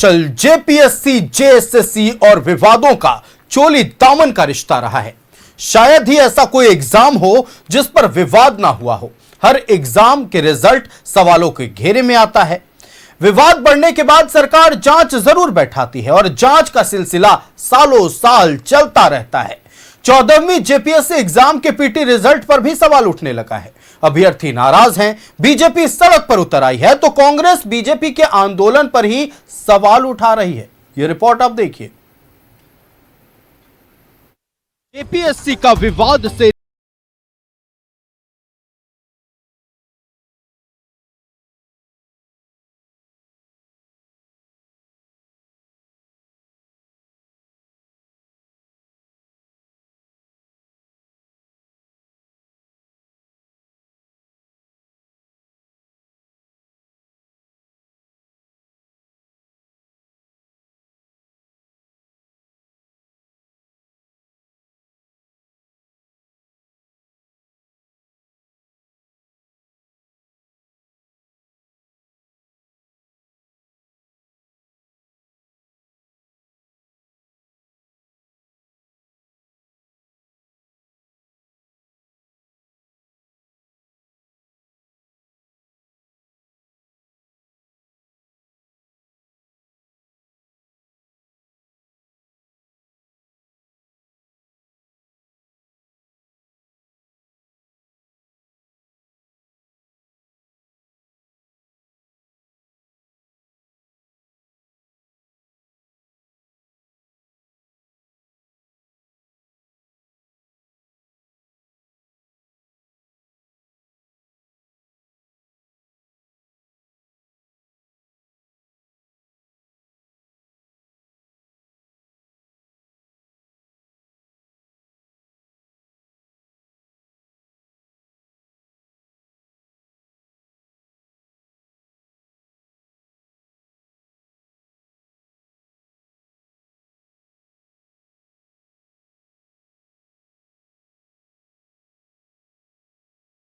चल JPSC, JSSC और विवादों का चोली दामन का रिश्ता रहा है। शायद ही ऐसा कोई एग्जाम हो जिस पर विवाद ना हुआ हो। हर एग्जाम के रिजल्ट सवालों के घेरे में आता है। विवाद बढ़ने के बाद सरकार जांच जरूर बैठाती है और जांच का सिलसिला सालों साल चलता रहता है। 14वीं जेपीएससी एग्जाम के पीटी रिजल्ट पर भी सवाल उठने लगा है। अभ्यर्थी नाराज हैं, बीजेपी सड़क पर उतर आई है, तो कांग्रेस बीजेपी के आंदोलन पर ही सवाल उठा रही है। यह रिपोर्ट आप देखिए। जेपीएससी का विवाद से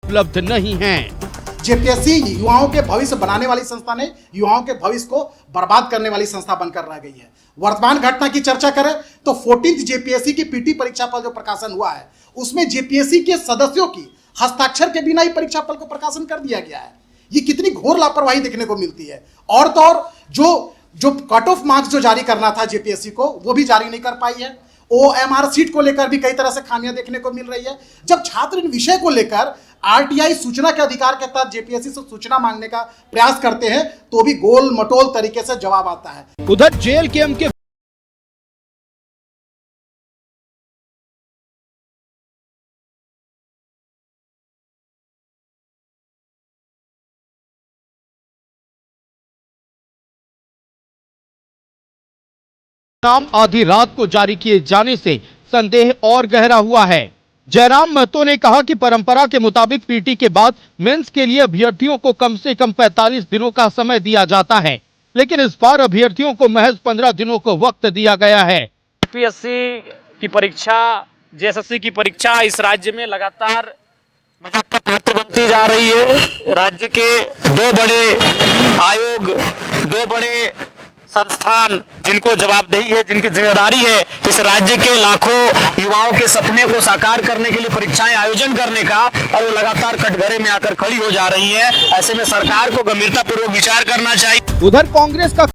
उपलब्ध नहीं है। जेपीएससी युवाओं के भविष्य बनाने वाली संस्था ने युवाओं के भविष्य को बर्बाद करने वाली संस्था बनकर रह गई है। वर्तमान घटना की चर्चा करें तो 14th जेपीएससी की पीटी परीक्षा फल जो प्रकाशन हुआ है उसमें जेपीएससी के सदस्यों की हस्ताक्षर के बिना ही परीक्षा फल को प्रकाशन कर दिया गया है। ये कितनी घोर लापरवाही देखने को मिलती है। और तो और जो कट ऑफ मार्क्स जो जारी करना था जेपीएससी को वो भी जारी नहीं कर पाई है। ओएमआर सीट को लेकर भी कई तरह से खामियां देखने को मिल रही है। जब छात्र इन विषय को लेकर आरटीआई सूचना के अधिकार के तहत जेपीएससी से सूचना मांगने का प्रयास करते हैं तो भी गोल मटोल तरीके से जवाब आता है। उधर जेएलकेएम के नाम आधी रात को जारी किए जाने से संदेह और गहरा हुआ है। जयराम महतो ने कहा कि परंपरा के मुताबिक पीटी के बाद मेंस के लिए अभ्यर्थियों को कम से कम 45 दिनों का समय दिया जाता है, लेकिन इस बार अभ्यर्थियों को महज 15 दिनों को वक्त दिया गया है। यूपीएससी की परीक्षा, जेएसएससी की परीक्षा इस राज्य में लगातार मजाक का पात्र बनती जा रही है। राज्य के दो बड़े आयोग, दो बड़े संस्थान जिनको जवाबदेही है, जिनकी जिम्मेदारी है इस राज्य के लाखों युवाओं के सपने को साकार करने के लिए परीक्षाएं आयोजन करने का, और वो लगातार कटघरे में आकर खड़ी हो जा रही है। ऐसे में सरकार को गंभीरतापूर्वक विचार करना चाहिए। उधर कांग्रेस का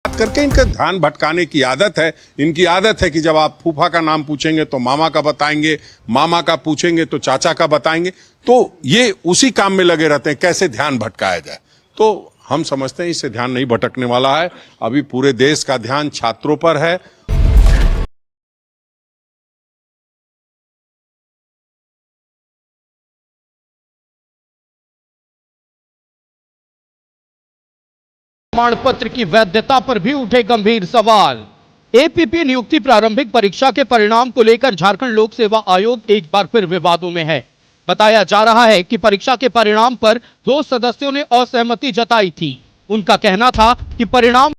करके इनका ध्यान भटकाने की आदत है। इनकी आदत है कि जब आप फूफा का नाम पूछेंगे तो मामा का बताएंगे, मामा का पूछेंगे तो चाचा का बताएंगे। तो ये उसी काम में लगे रहते हैं कैसे ध्यान भटकाया जाए। तो हम समझते हैं इससे ध्यान नहीं भटकने वाला है। अभी पूरे देश का ध्यान छात्रों पर है। प्रमाण पत्र की वैधता पर भी उठे गंभीर सवाल। एपीपी नियुक्ति प्रारंभिक परीक्षा के परिणाम को लेकर झारखंड लोक सेवा आयोग एक बार फिर विवादों में है। बताया जा रहा है कि परीक्षा के परिणाम पर 2 सदस्यों ने असहमति जताई थी। उनका कहना था कि परिणाम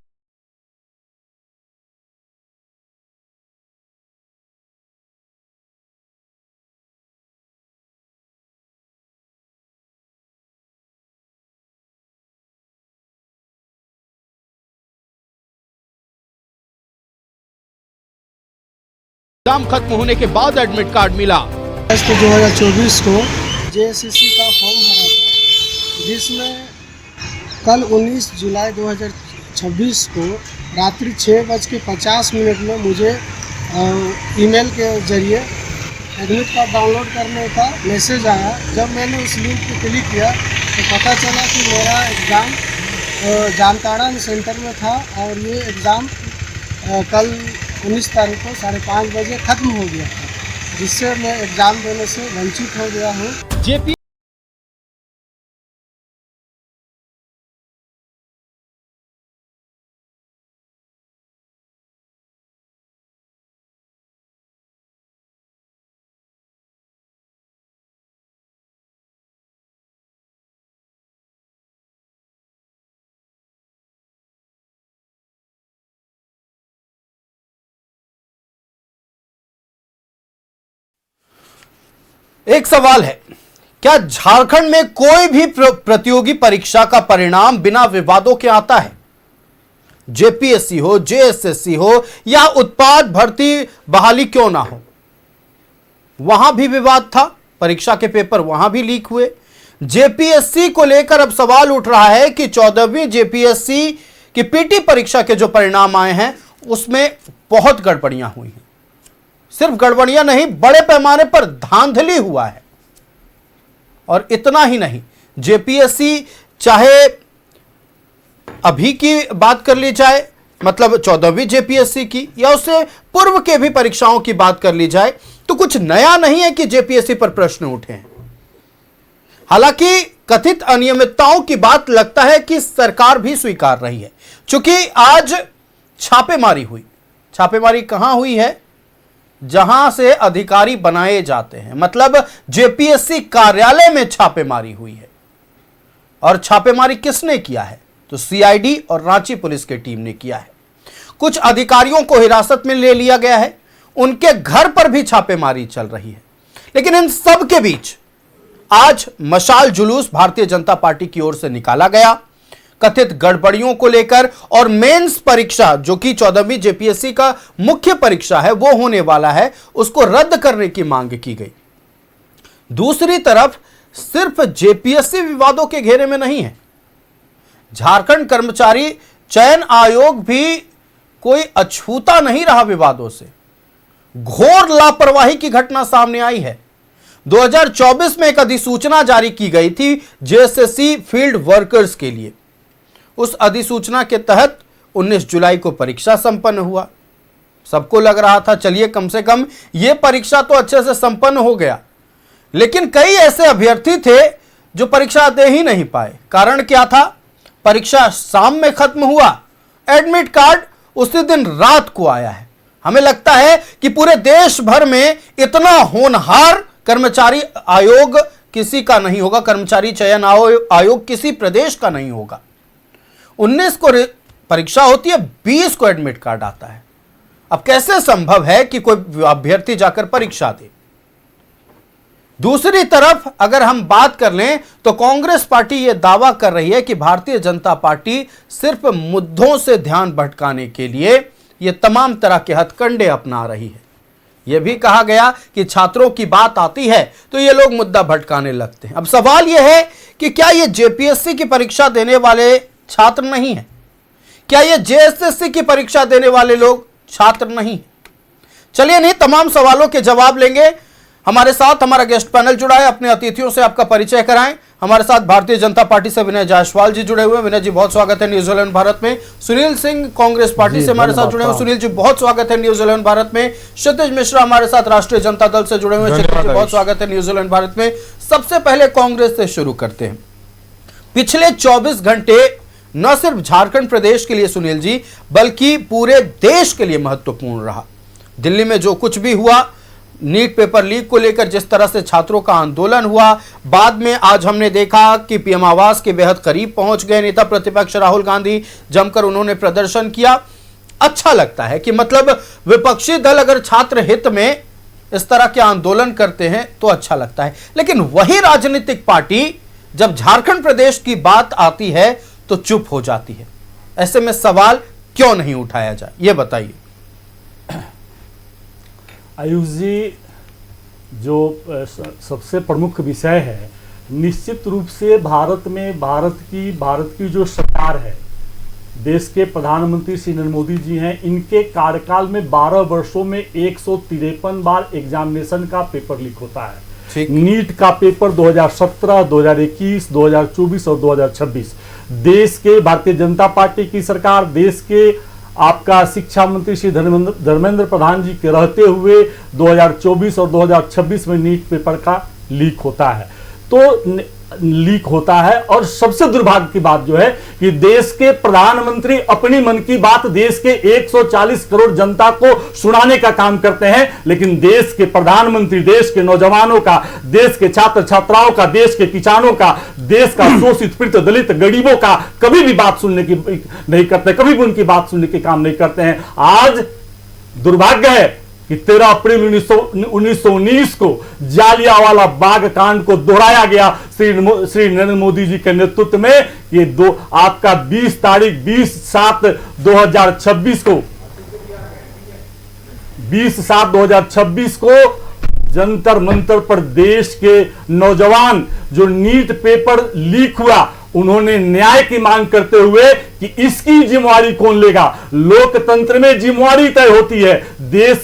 एग्जाम खत्म होने के बाद एडमिट कार्ड मिला। अगस्त 2024 को जेएसएससी का फॉर्म भरा था, जिसमें कल 19 जुलाई 2026 को रात्रि 6:50 में मुझे ईमेल के जरिए एडमिट कार्ड डाउनलोड करने का मैसेज आया। जब मैंने उस लिंक पर क्लिक किया तो पता चला कि मेरा एग्ज़ाम जामताड़ा सेंटर में था और ये एग्ज़ाम कल 19 तारीख को 5:30 बजे ख़त्म हो गया था, जिससे मैं एग्ज़ाम देने से वंचित हो गया हूँ। जेपी एक सवाल है, क्या झारखंड में कोई भी प्रतियोगी परीक्षा का परिणाम बिना विवादों के आता है? जेपीएससी हो, जेएसएससी हो या उत्पाद भर्ती बहाली क्यों ना हो, वहां भी विवाद था। परीक्षा के पेपर वहां भी लीक हुए। जेपीएससी को लेकर अब सवाल उठ रहा है कि 14वीं जेपीएससी की पीटी परीक्षा के जो परिणाम आए हैं उसमें बहुत गड़बड़ियां हुई हैं। सिर्फ गड़बड़ियां नहीं, बड़े पैमाने पर धांधली हुआ है। और इतना ही नहीं, जेपीएससी चाहे अभी की बात कर ली जाए, मतलब 14वीं जेपीएससी की, या उससे पूर्व के भी परीक्षाओं की बात कर ली जाए, तो कुछ नया नहीं है कि जेपीएससी पर प्रश्न उठे हैं। हालांकि कथित अनियमितताओं की बात लगता है कि सरकार भी स्वीकार रही है, क्योंकि आज छापेमारी हुई। छापेमारी कहां हुई है? जहां से अधिकारी बनाए जाते हैं, मतलब जेपीएससी कार्यालय में छापेमारी हुई है। और छापेमारी किसने किया है? तो सीआईडी और रांची पुलिस की टीम ने किया है। कुछ अधिकारियों को हिरासत में ले लिया गया है, उनके घर पर भी छापेमारी चल रही है। लेकिन इन सब के बीच आज मशाल जुलूस भारतीय जनता पार्टी की ओर से निकाला गया कथित गड़बड़ियों को लेकर, और मेंस परीक्षा जो कि 14वीं जेपीएससी का मुख्य परीक्षा है वो होने वाला है, उसको रद्द करने की मांग की गई। दूसरी तरफ सिर्फ जेपीएससी विवादों के घेरे में नहीं है, झारखंड कर्मचारी चयन आयोग भी कोई अछूता नहीं रहा विवादों से। घोर लापरवाही की घटना सामने आई है। 2024 में एक अधिसूचना जारी की गई थी जेएसएससी फील्ड वर्कर्स के लिए। उस अधिसूचना के तहत 19 जुलाई को परीक्षा संपन्न हुआ। सबको लग रहा था चलिए कम से कम यह परीक्षा तो अच्छे से संपन्न हो गया, लेकिन कई ऐसे अभ्यर्थी थे जो परीक्षा दे ही नहीं पाए। कारण क्या था? परीक्षा शाम में खत्म हुआ, एडमिट कार्ड उसी दिन रात को आया है। हमें लगता है कि पूरे देश भर में इतना होनहार कर्मचारी आयोग किसी का नहीं होगा, कर्मचारी चयन आयोग किसी प्रदेश का नहीं होगा। 19 को परीक्षा होती है, 20 को एडमिट कार्ड आता है। अब कैसे संभव है कि कोई अभ्यर्थी जाकर परीक्षा दे? दूसरी तरफ अगर हम बात कर लें तो कांग्रेस पार्टी यह दावा कर रही है कि भारतीय जनता पार्टी सिर्फ मुद्दों से ध्यान भटकाने के लिए यह तमाम तरह के हथकंडे अपना रही है। यह भी कहा गया कि छात्रों की बात आती है तो ये लोग मुद्दा भटकाने लगते हैं। अब सवाल यह है कि क्या ये जेपीएससी की परीक्षा देने वाले छात्र नहीं है? क्या ये जेएसएससी की परीक्षा देने वाले लोग छात्र नहीं? चलिए नहीं, तमाम सवालों के जवाब लेंगे। हमारे साथ हमारा गेस्ट पैनल जुड़ा है, अपने अतिथियों से आपका परिचय कराएं। हमारे साथ भारतीय जनता पार्टी से विनय जायसवाल जी जुड़े हुए हैं। विनय जी बहुत स्वागत है न्यूज़ 11 भारत में। सुनील सिंह कांग्रेस पार्टी से हमारे साथ जुड़े हुए। सुनील जी बहुत स्वागत है न्यूज़ 11 भारत में। क्षितिज मिश्रा हमारे साथ राष्ट्रीय जनता दल से जुड़े हुए हैं। क्षितिज जी बहुत स्वागत है न्यूज़ 11 भारत में। सबसे पहले कांग्रेस से शुरू करते हैं। पिछले 24 घंटे न सिर्फ झारखंड प्रदेश के लिए सुनील जी, बल्कि पूरे देश के लिए महत्वपूर्ण रहा। दिल्ली में जो कुछ भी हुआ, नीट पेपर लीक को लेकर जिस तरह से छात्रों का आंदोलन हुआ, बाद में आज हमने देखा कि पीएम आवास के बेहद करीब पहुंच गए नेता प्रतिपक्ष राहुल गांधी, जमकर उन्होंने प्रदर्शन किया। अच्छा लगता है कि मतलब विपक्षी दल अगर छात्र हित में इस तरह के आंदोलन करते हैं तो अच्छा लगता है। लेकिन वही राजनीतिक पार्टी जब झारखंड प्रदेश की बात आती है तो चुप हो जाती है। ऐसे में सवाल क्यों नहीं उठाया जाए, यह बताइए। आयुष जी, जो सबसे प्रमुख विषय है, निश्चित रूप से भारत की जो सरकार है, देश के प्रधानमंत्री श्री नरेंद्र मोदी जी हैं, इनके कार्यकाल में 12 वर्षों में 153 बार एग्जामिनेशन का पेपर लीक होता है। नीट का पेपर 2017, 2021, 2024 और 2026 देश के भारतीय जनता पार्टी की सरकार, देश के आपका शिक्षा मंत्री श्री धर्मेंद्र प्रधान जी के रहते हुए 2024 और 2026 में नीट पेपर का लीक होता है। तो लीक होता है, और सबसे दुर्भाग्य की बात जो है कि देश के प्रधानमंत्री अपनी मन की बात देश के 140 करोड़ जनता को सुनाने का काम करते हैं, लेकिन देश के प्रधानमंत्री देश के नौजवानों का, देश के छात्र छात्राओं का, देश के किसानों का, देश का शोषित पीड़ित दलित गरीबों का कभी भी बात सुनने की नहीं करते, कभी भी उनकी बात सुनने के काम नहीं करते हैं। आज दुर्भाग्य है कि 13 अप्रैल 1919 को जालियांवाला बाग कांड को दोहराया गया श्री नरेंद्र मोदी जी के नेतृत्व में। ये आपका 20/7/2026 को जंतर मंतर पर देश के नौजवान, जो नीट पेपर लीक हुआ, उन्होंने न्याय की मांग करते हुए कि इसकी जिम्मेवारी कौन लेगा। लोकतंत्र में जिम्मेवारी तय होती है, देश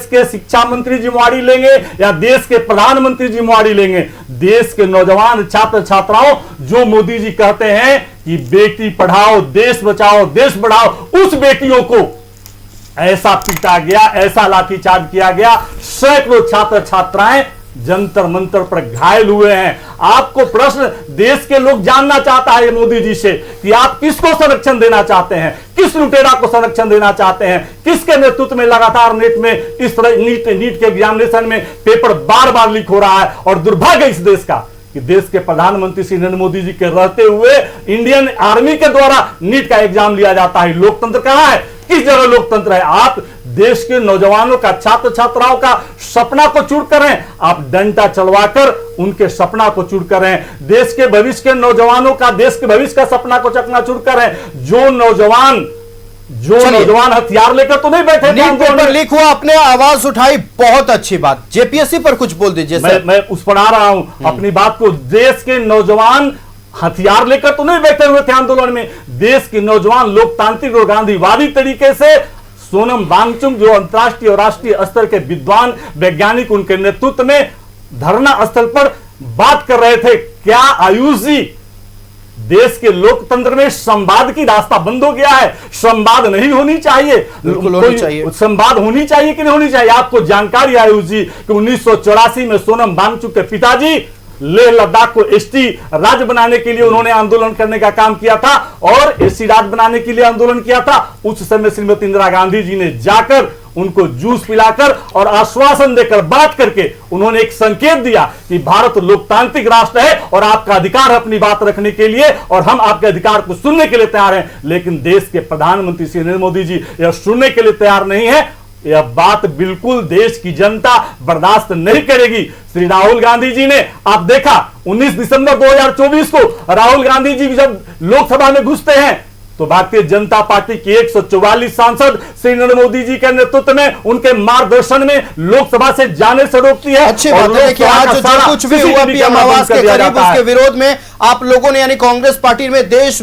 के शिक्षा मंत्री जिम्मेवारी लेंगे या देश के प्रधानमंत्री जिम्मेवारी लेंगे। देश के नौजवान छात्र छात्राओं, जो मोदी जी कहते हैं कि बेटी पढ़ाओ देश बचाओ देश बढ़ाओ, उस बेटियों को ऐसा पीटा गया, ऐसा लाठीचार्ज किया गया, सैकड़ों छात्र छात्राएं जंतर मंतर पर घायल हुए हैं। आपको प्रश्न देश के लोग जानना चाहता है मोदी जी से कि आप किसको संरक्षण देना चाहते हैं, किस लुटेरा को संरक्षण देना चाहते हैं, किसके नेतृत्व में लगातार नीट में इस तरह नीट के एग्जामिनेशन में पेपर बार बार लीक हो रहा है। और दुर्भाग्य इस देश का कि देश के प्रधानमंत्री श्री नरेंद्र मोदी जी के रहते हुए इंडियन आर्मी के द्वारा नीट का एग्जाम लिया जाता है। लोकतंत्र कहां है, किस जगह लोकतंत्र है? आप देश के नौजवानों का, छात्र छात्राओं का सपना को चूर कर रहे हैं, आप डंडा चलवाकर उनके सपना को चूर कर रहे हैं। देश के भविष्य के नौजवानों का, देश के भविष्य का सपना को चकनाचूर कर रहे हैं। जो नौजवान हथियार लेकर तो नहीं बैठे, नीट पेपर लीक हुआ, अपने आवाज उठाई, बहुत अच्छी बात। जेपीएससी पर कुछ बोल दीजिए। मैं उस पर आ रहा हूं अपनी बात को। देश के नौजवान हथियार लेकर तो नहीं बैठे हुए थे आंदोलन में, देश के नौजवान लोकतांत्रिक और गांधीवादी तरीके से सोनम वांगचुक, जो अंतर्राष्ट्रीय और राष्ट्रीय स्तर के विद्वान वैज्ञानिक, उनके नेतृत्व में धरना स्थल पर बात कर रहे थे। क्या आयुष जी, देश के लोकतंत्र में संवाद की रास्ता बंद हो गया है? संवाद नहीं होनी चाहिए, संवाद होनी चाहिए कि नहीं होनी चाहिए? आपको जानकारी आयुष जी कि 1984 में सोनम वांगचुक के पिताजी लेह लद्दाख को एसटी राज्य बनाने के लिए उन्होंने आंदोलन करने का काम किया था, और एसटी राज्य बनाने के लिए आंदोलन किया था। उस समय श्रीमती इंदिरा गांधी जी ने जाकर उनको जूस पिलाकर और आश्वासन देकर, बात करके उन्होंने एक संकेत दिया कि भारत लोकतांत्रिक राष्ट्र है और आपका अधिकार है अपनी बात रखने के लिए, और हम आपके अधिकार को सुनने के लिए तैयार हैं। लेकिन देश के प्रधानमंत्री श्री नरेंद्र मोदी जी यह सुनने के लिए तैयार नहीं है। यह बात बिल्कुल देश की जनता बर्दाश्त नहीं करेगी। श्री राहुल गांधी जी ने, आप देखा 19 दिसंबर 2024 को राहुल गांधी जी जब लोकसभा में घुसते हैं तो भारतीय जनता पार्टी के 144 सांसद श्री नरेंद्र मोदी जी के नेतृत्व में, उनके मार्गदर्शन में लोकसभा से जाने से रोकती है। अच्छी बात है कि आज जो कुछ भी हुआ पीएम आवास के करीब, उसके विरोध में आप लोगों ने, यानी कांग्रेस पार्टी में देश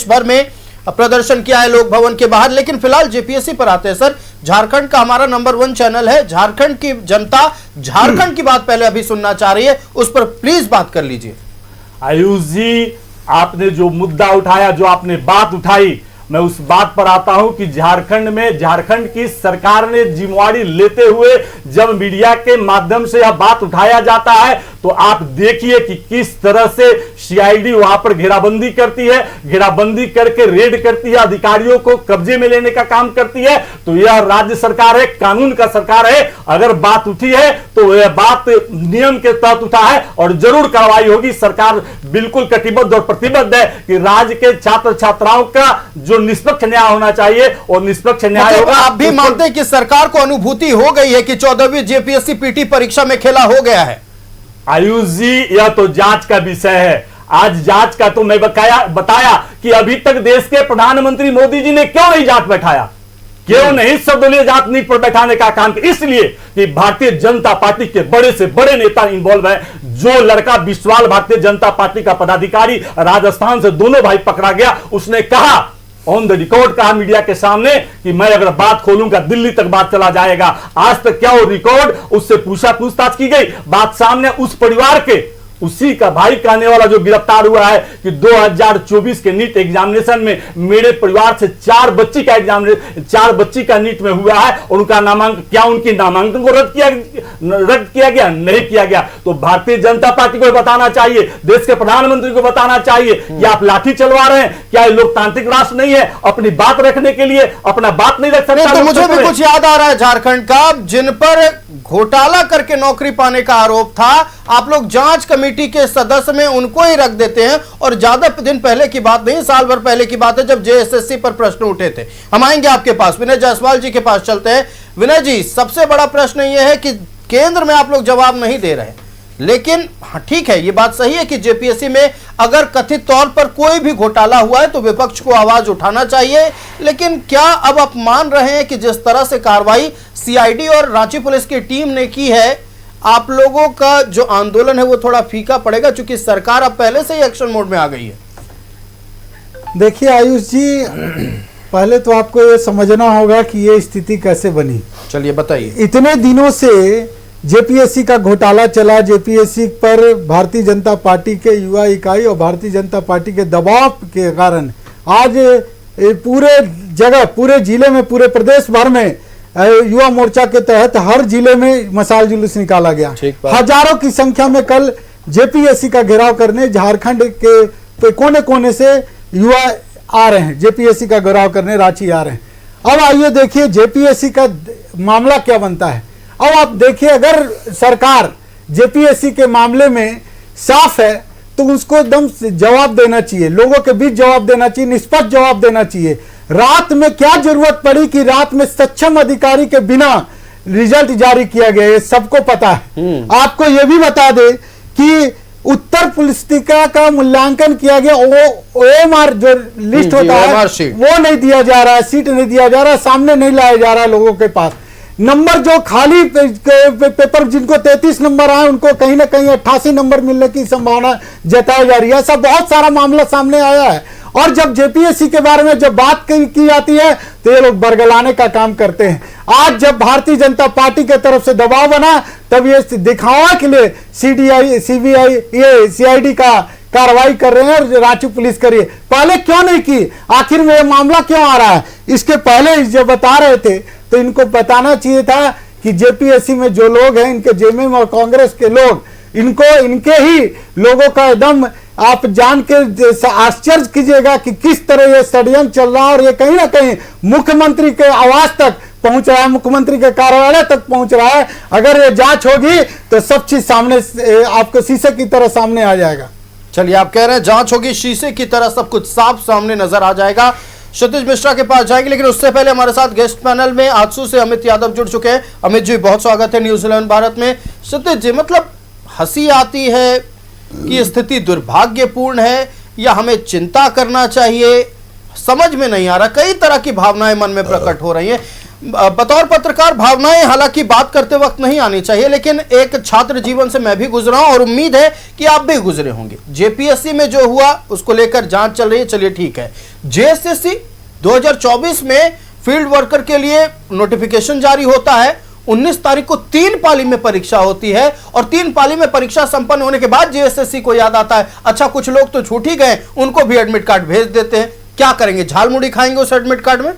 भर में प्रदर्शन किया है लोक भवन के बाहर। लेकिन फिलहाल जेपीएससी पर आते हैं सर। झारखंड का हमारा नंबर 1 चैनल है, झारखंड की जनता झारखंड की बात पहले अभी सुनना चाह रही है, उस पर प्लीज बात कर लीजिए। आयुष जी, आपने जो मुद्दा उठाया, जो आपने बात उठाई, मैं उस बात पर आता हूं कि झारखंड की सरकार ने जिम्मेवारी लेते हुए जब मीडिया के माध्यम से यह बात उठाया जाता है तो आप देखिए कि किस तरह से सीआईडी वहां पर घेराबंदी करती है, घेराबंदी करके रेड करती है, अधिकारियों को कब्जे में लेने का काम करती है। तो यह राज्य सरकार है, कानून का सरकार है। अगर बात उठी है तो यह बात नियम के तहत उठा है और जरूर कार्रवाई होगी। सरकार बिल्कुल कटिबद्ध और प्रतिबद्ध है कि राज्य के छात्र छात्राओं का जो निष्पक्ष न्याय होना चाहिए और निष्पक्ष न्याय होगा। आप भी मानते हैं कि सरकार को अनुभूति हो गई है कि 14वीं जेपीएससी पीटी परीक्षा में खेला हो गया है? आयुष जी, यह तो जांच का विषय है। आज जांच का तो मैं बताया कि अभी तक देश के प्रधानमंत्री मोदी जी ने क्यों नहीं जांच बैठाया। क्यों नहीं सर्वदलीय जांच नीति पर बैठाने का काम किया? इसलिए कि भारतीय जनता पार्टी के बड़े से बड़े नेता इन्वॉल्व है। जो लड़का बिस्वाल भारतीय जनता पार्टी का पदाधिकारी राजस्थान से दोनों भाई पकड़ा गया, उसने कहा ऑन द रिकॉर्ड, कहा मीडिया के सामने कि मैं अगर बात खोलूंगा दिल्ली तक बात चला जाएगा। आज तक क्या वो रिकॉर्ड, उससे पूछताछ की गई, बात सामने उस परिवार के उसी का भाई कहने वाला जो गिरफ्तार हुआ है कि 2024 के नीट एग्जामिनेशन में मेरे परिवार से 4 बच्ची का नीट में हुआ है और उनका नामांकन, क्या उनकी नामांकन को रद्द किया गया? नहीं किया गया। तो भारतीय जनता पार्टी को बताना चाहिए, देश के प्रधानमंत्री को बताना चाहिए कि आप लाठी चलवा रहे हैं। क्या ये लोकतांत्रिक राष्ट्र नहीं है? अपनी बात रखने के लिए अपना बात नहीं रख सकता? तो मुझे भी कुछ याद आ रहा है झारखंड का, जिन पर घोटाला करके नौकरी पाने का आरोप था, आप लोग जांच कमेटी के सदस्य में उनको ही रख देते हैं। और ज्यादा दिन पहले की बात नहीं, साल भर पहले की बात है, जब जेएसएससी पर प्रश्न उठे थे। हम आएंगे आपके पास, विनय जायसवाल जी के पास चलते हैं। विनय जी, सबसे बड़ा प्रश्न यह है कि केंद्र में आप लोग जवाब नहीं दे रहे, लेकिन हाँ ठीक है, ये बात सही है कि जेपीएससी में अगर कथित तौर पर कोई भी घोटाला हुआ है तो विपक्ष को आवाज उठाना चाहिए। लेकिन क्या अब आप मान रहे हैं कि जिस तरह से कार्रवाई सीआईडी और रांची पुलिस की टीम ने की है, आप लोगों का जो आंदोलन है वो थोड़ा फीका पड़ेगा, क्योंकि सरकार अब पहले से ही एक्शन मोड में आ गई है? देखिए आयुष जी, पहले तो आपको ये समझना होगा कि ये स्थिति कैसे बनी। चलिए बताइए। इतने दिनों से जेपीएससी का घोटाला चला, जेपीएससी पर भारतीय जनता पार्टी के युवा इकाई और भारतीय जनता पार्टी के दबाव के कारण आज पूरे जगह, पूरे जिले में, पूरे प्रदेश भर में युवा मोर्चा के तहत हर जिले में मशाल जुलूस निकाला गया। हजारों की संख्या में कल जेपीएससी का घेराव करने झारखंड के कोने कोने से युवा आ रहे हैं, जेपीएससी का घेराव करने रांची आ रहे हैं। अब आइए देखिए जेपीएससी का मामला क्या बनता है। अब आप देखिए, अगर सरकार जेपीएससी के मामले में साफ है तो उसको एकदम जवाब देना चाहिए, लोगों के बीच जवाब देना चाहिए, निष्पक्ष जवाब देना चाहिए। रात में क्या जरूरत पड़ी कि रात में सक्षम अधिकारी के बिना रिजल्ट जारी किया गया, ये सबको पता है। आपको यह भी बता दे कि उत्तर पुस्तिका का मूल्यांकन किया गया, ओएमआर जो लिस्ट होता है वो नहीं दिया जा रहा है, सीट नहीं दिया जा रहा, सामने नहीं लाया जा रहा है लोगों के पास। नंबर जो खाली पेपर जिनको 33 नंबर आए उनको कहीं ना कहीं 88 नंबर मिलने की संभावना जताई जा रही है। ऐसा बहुत सारा मामला सामने आया है। और जब जेपीएससी के बारे में जब बात की जाती है तो ये लोग बरगलाने का काम करते हैं। आज जब भारतीय जनता पार्टी की तरफ से दबाव बना तब ये दिखावा के लिए सीडीआई, सीबीआई, ये सीआईडी का कार्रवाई कर रहे हैं और रांची पुलिस करिए। पहले क्यों नहीं की? आखिर में ये मामला क्यों आ रहा है? इसके पहले जब बता रहे थे तो इनको बताना चाहिए था कि जेपीएससी में जो लोग हैं, इनके जेएमएम और कांग्रेस के लोग, इनके ही लोगों का एकदम आप जान के आश्चर्य कीजिएगा कि किस तरह ये षड्यंत्र चल रहा है। और ये कहीं ना कहीं मुख्यमंत्री के आवास तक पहुंच रहा है, मुख्यमंत्री के कार्यालय तक पहुंच रहा है। अगर ये जांच होगी तो सब चीज सामने आपको शीशे की तरह सामने आ जाएगा। चलिए, आप कह रहे हैं जांच होगी, शीशे की तरह सब कुछ साफ सामने नजर आ जाएगा। क्षितिज मिश्रा के पास जाएंगे, लेकिन उससे पहले हमारे साथ गेस्ट पैनल में आजसू से अमित यादव जुड़ चुके हैं। अमित जी, बहुत स्वागत है न्यूज 11 भारत में। क्षितिज जी, मतलब हंसी आती है कि स्थिति दुर्भाग्यपूर्ण है या हमें चिंता करना चाहिए, समझ में नहीं आ रहा। कई तरह की भावनाएं मन में प्रकट हो रही हैं। बतौर पत्रकार भावनाएं हालांकि बात करते वक्त नहीं आनी चाहिए, लेकिन एक छात्र जीवन से मैं भी गुजरा हूं और उम्मीद है कि आप भी गुजरे होंगे। जेपीएससी में जो हुआ उसको लेकर जांच चल रही है, चलिए ठीक है। जेएसएससी 2024 में फील्ड वर्कर के लिए नोटिफिकेशन जारी होता है। 19 तारीख को 3 पाली में परीक्षा होती है और 3 पाली में परीक्षा संपन्न होने के बाद जेएसएससी को याद आता है, अच्छा कुछ लोग तो छूट ही गए, उनको भी एडमिट कार्ड भेज देते हैं। क्या करेंगे, झालमुड़ी खाएंगे उस एडमिट कार्ड में?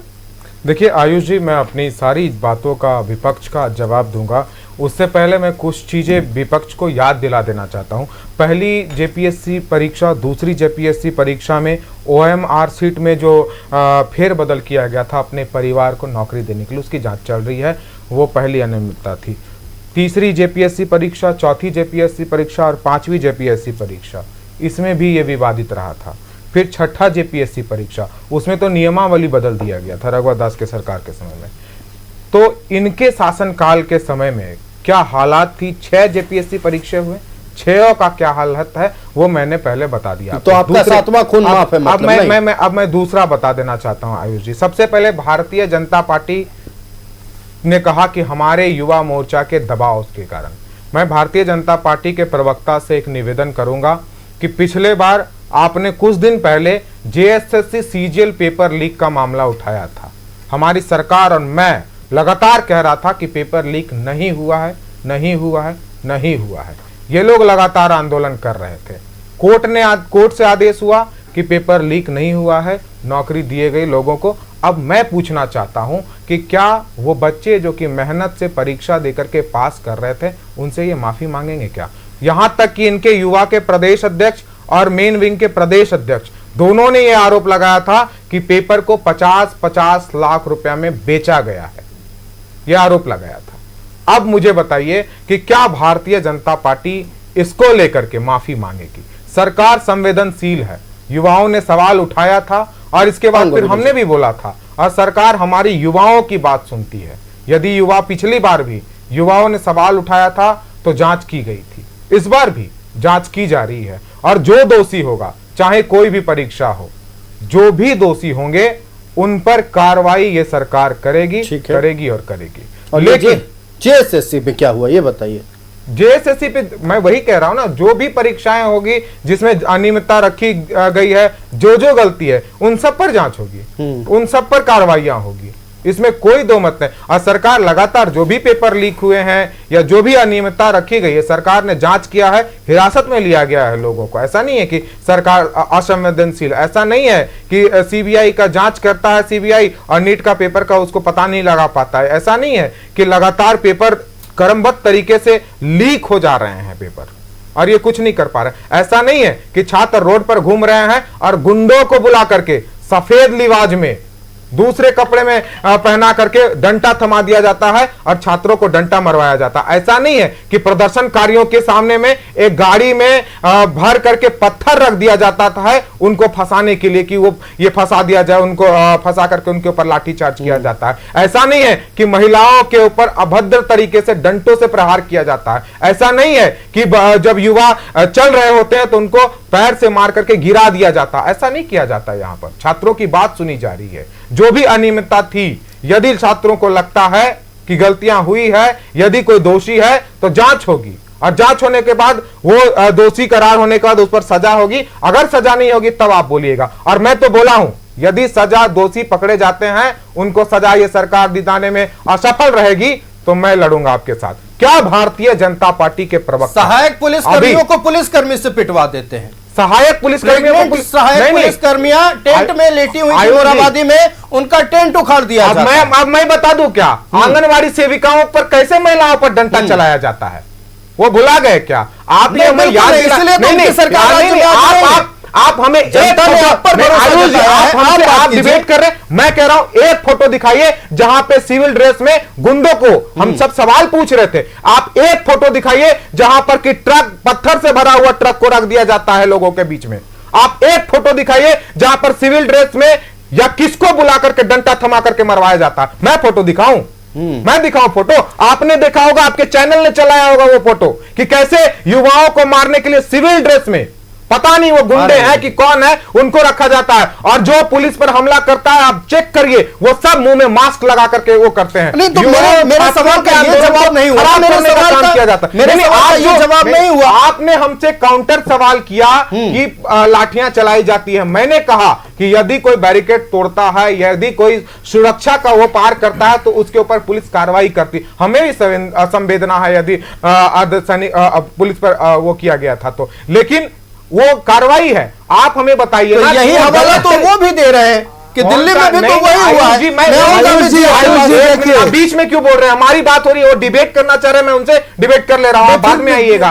देखिए आयुष जी, मैं अपनी सारी बातों का विपक्ष का जवाब दूंगा। उससे पहले मैं कुछ चीज़ें विपक्ष को याद दिला देना चाहता हूं। पहली जेपीएससी परीक्षा, दूसरी जेपीएससी परीक्षा में ओएमआर सीट में जो फेरबदल किया गया था अपने परिवार को नौकरी देने के लिए, उसकी जांच चल रही है, वो पहली अनियमितता थी। तीसरी जेपीएससी परीक्षा, चौथी जेपीएससी परीक्षा और 5वीं जेपीएससी परीक्षा, इसमें भी ये विवादित रहा था। फिर छठा जेपीएससी परीक्षा, उसमें तो नियमावली बदल दिया गया था रघुवर दास के सरकार के समय में। तो इनके शासनकाल के समय में क्या हालात थी? 6 जेपीएससी परीक्षा हुए, 6 का क्या हालत है वो मैंने पहले बता दिया। तो आपका 7वां खून माफ है मतलब? अब मैं दूसरा बता देना चाहता हूं आयुष जी। सबसे पहले भारतीय जनता पार्टी ने कहा कि हमारे युवा मोर्चा के दबाव के कारण, मैं भारतीय जनता पार्टी के प्रवक्ता से एक निवेदन करूंगा कि पिछले बार आपने कुछ दिन पहले जेएसएससी सीजीएल पेपर लीक का मामला उठाया था। हमारी सरकार और मैं लगातार कह रहा था कि पेपर लीक नहीं हुआ है, नहीं हुआ है, नहीं हुआ है। ये लोग लगातार आंदोलन कर रहे थे। कोर्ट से आदेश हुआ कि पेपर लीक नहीं हुआ है, नौकरी दिए गई लोगों को। अब मैं पूछना चाहता हूं कि क्या वो बच्चे जो कि मेहनत से परीक्षा देकर के पास कर रहे थे, उनसे ये माफी मांगेंगे क्या? यहां तक कि इनके युवा के प्रदेश अध्यक्ष और मेन विंग के प्रदेश अध्यक्ष दोनों ने यह आरोप लगाया था कि पेपर को 50-50 लाख रुपया में बेचा गया है, यह आरोप लगाया था। अब मुझे बताइए कि क्या भारतीय जनता पार्टी इसको लेकर के माफी मांगेगी? सरकार संवेदनशील है, युवाओं ने सवाल उठाया था और इसके बाद फिर हमने भी बोला था, और सरकार हमारी युवाओं की बात सुनती है। यदि युवा, पिछली बार भी युवाओं ने सवाल उठाया था तो जांच की गई थी, इस बार भी जांच की जा रही है, और जो दोषी होगा, चाहे कोई भी परीक्षा हो, जो भी दोषी होंगे उन पर कार्रवाई ये सरकार करेगी, करेगी और करेगी। और लेकिन जेएसएससी में क्या हुआ ये बताइए? जेएसएससी पे मैं वही कह रहा हूं ना, जो भी परीक्षाएं होगी जिसमें अनियमितता रखी गई है, जो गलती है, उन सब पर जांच होगी, उन सब पर कार्रवाइयां होगी, इसमें कोई दो मत नहीं। और सरकार लगातार जो भी पेपर लीक हुए हैं या जो भी अनियमितता रखी गई है, सरकार ने जांच किया है, हिरासत में लिया गया है लोगों को। ऐसा नहीं है कि सरकार असंवेदनशील, ऐसा नहीं है कि सीबीआई का जांच करता है सीबीआई और नीट का पेपर का उसको पता नहीं लगा पाता है। ऐसा नहीं है कि लगातार पेपर क्रमबद्ध तरीके से लीक हो जा रहे हैं पेपर और ये कुछ नहीं कर पा रहे। ऐसा नहीं है कि छात्र रोड पर घूम रहे हैं और गुंडों को बुला करके सफेद लिबाज में, दूसरे कपड़े में पहना करके डंडा थमा दिया जाता है और छात्रों को डंडा मरवाया जाता है। ऐसा नहीं है कि प्रदर्शनकारियों के सामने में एक गाड़ी में भर करके पत्थर रख दिया जाता है उनको फंसाने के लिए कि वो ये फंसा दिया जाए, उनको फंसा करके उनके ऊपर लाठीचार्ज किया जाता है। ऐसा नहीं है कि महिलाओं के ऊपर अभद्र तरीके से डंडों से प्रहार किया जाता है। ऐसा नहीं है कि जब युवा चल रहे होते हैं तो उनको पैर से मार करके गिरा दिया जाता, ऐसा नहीं किया जाता। यहाँ पर छात्रों की बात सुनी जा रही है। जो भी अनियमितता थी, यदि छात्रों को लगता है कि गलतियां हुई है, यदि कोई दोषी है तो जांच होगी और जांच होने के बाद वो दोषी करार होने के बाद उस पर सजा होगी। अगर सजा नहीं होगी तब आप बोलिएगा। और मैं तो बोला हूं, यदि सजा, दोषी पकड़े जाते हैं, उनको सजा ये सरकार दिलाने में असफल रहेगी तो मैं लड़ूंगा आपके साथ। क्या भारतीय जनता पार्टी के प्रवक्ता सहायक पुलिस कर्मियों को पुलिसकर्मी से पिटवा देते हैं? सहायक पुलिसकर्मियों को सहायक पुलिसकर्मियां टेंट में लेटी हुई थी मोराबादी में, उनका टेंट उखाड़ दिया जाता है। अब मैं बता दूं क्या, आंगनवाड़ी सेविकाओं पर कैसे महिलाओं पर डंडा चलाया जाता है, वो भुला गए क्या? आपने हमें याद दिलाया। सरकार आप हमें आप डिबेट कर रहे हैं, मैं कह रहा हूं एक फोटो दिखाइए जहां पे सिविल ड्रेस में गुंडों को हम सब सवाल पूछ रहे थे। आप एक फोटो दिखाइए जहां पर कि ट्रक, पत्थर से भरा हुआ ट्रक को रख दिया जाता है लोगों के बीच में। आप एक फोटो दिखाइए जहां पर सिविल ड्रेस में या किसको बुला करके डंडा थमा करके मरवाया जाता है। मैं फोटो दिखाऊं? मैं दिखाऊं फोटो? आपने देखा होगा, आपके चैनल ने चलाया होगा वो फोटो कि कैसे युवाओं को मारने के लिए सिविल ड्रेस में, पता नहीं वो गुंडे हैं कि कौन है, उनको रखा जाता है। और जो पुलिस पर हमला करता है, आप चेक करिए, वो सब मुंह में मास्क लगा करके वो करते हैं। नहीं तो मेरे सवाल का ये जवाब नहीं हुआ। मेरे सवाल का किया जाता मेरे सवाल का ये जवाब नहीं हुआ। आपने हमसे काउंटर सवाल किया कि लाठियां चलाई जाती है। मैंने कहा कि यदि कोई बैरिकेड तोड़ता है, यदि कोई सुरक्षा का वो पार करता है तो उसके ऊपर पुलिस कार्रवाई करती। हमें भी संवेदना है यदि अर्धसैनिक पुलिस पर वो किया गया था तो, लेकिन वो कार्रवाई है। आप हमें बताइए तो यही हवाला तो वो भी दे रहे हैं कि दिल्ली में भी तो वही हुआ है। बीच में क्यों बोल रहे हैं? हमारी बात हो रही है, वो डिबेट करना चाह रहे हैं, मैं उनसे डिबेट कर ले रहा हूं, बाद में आइएगा।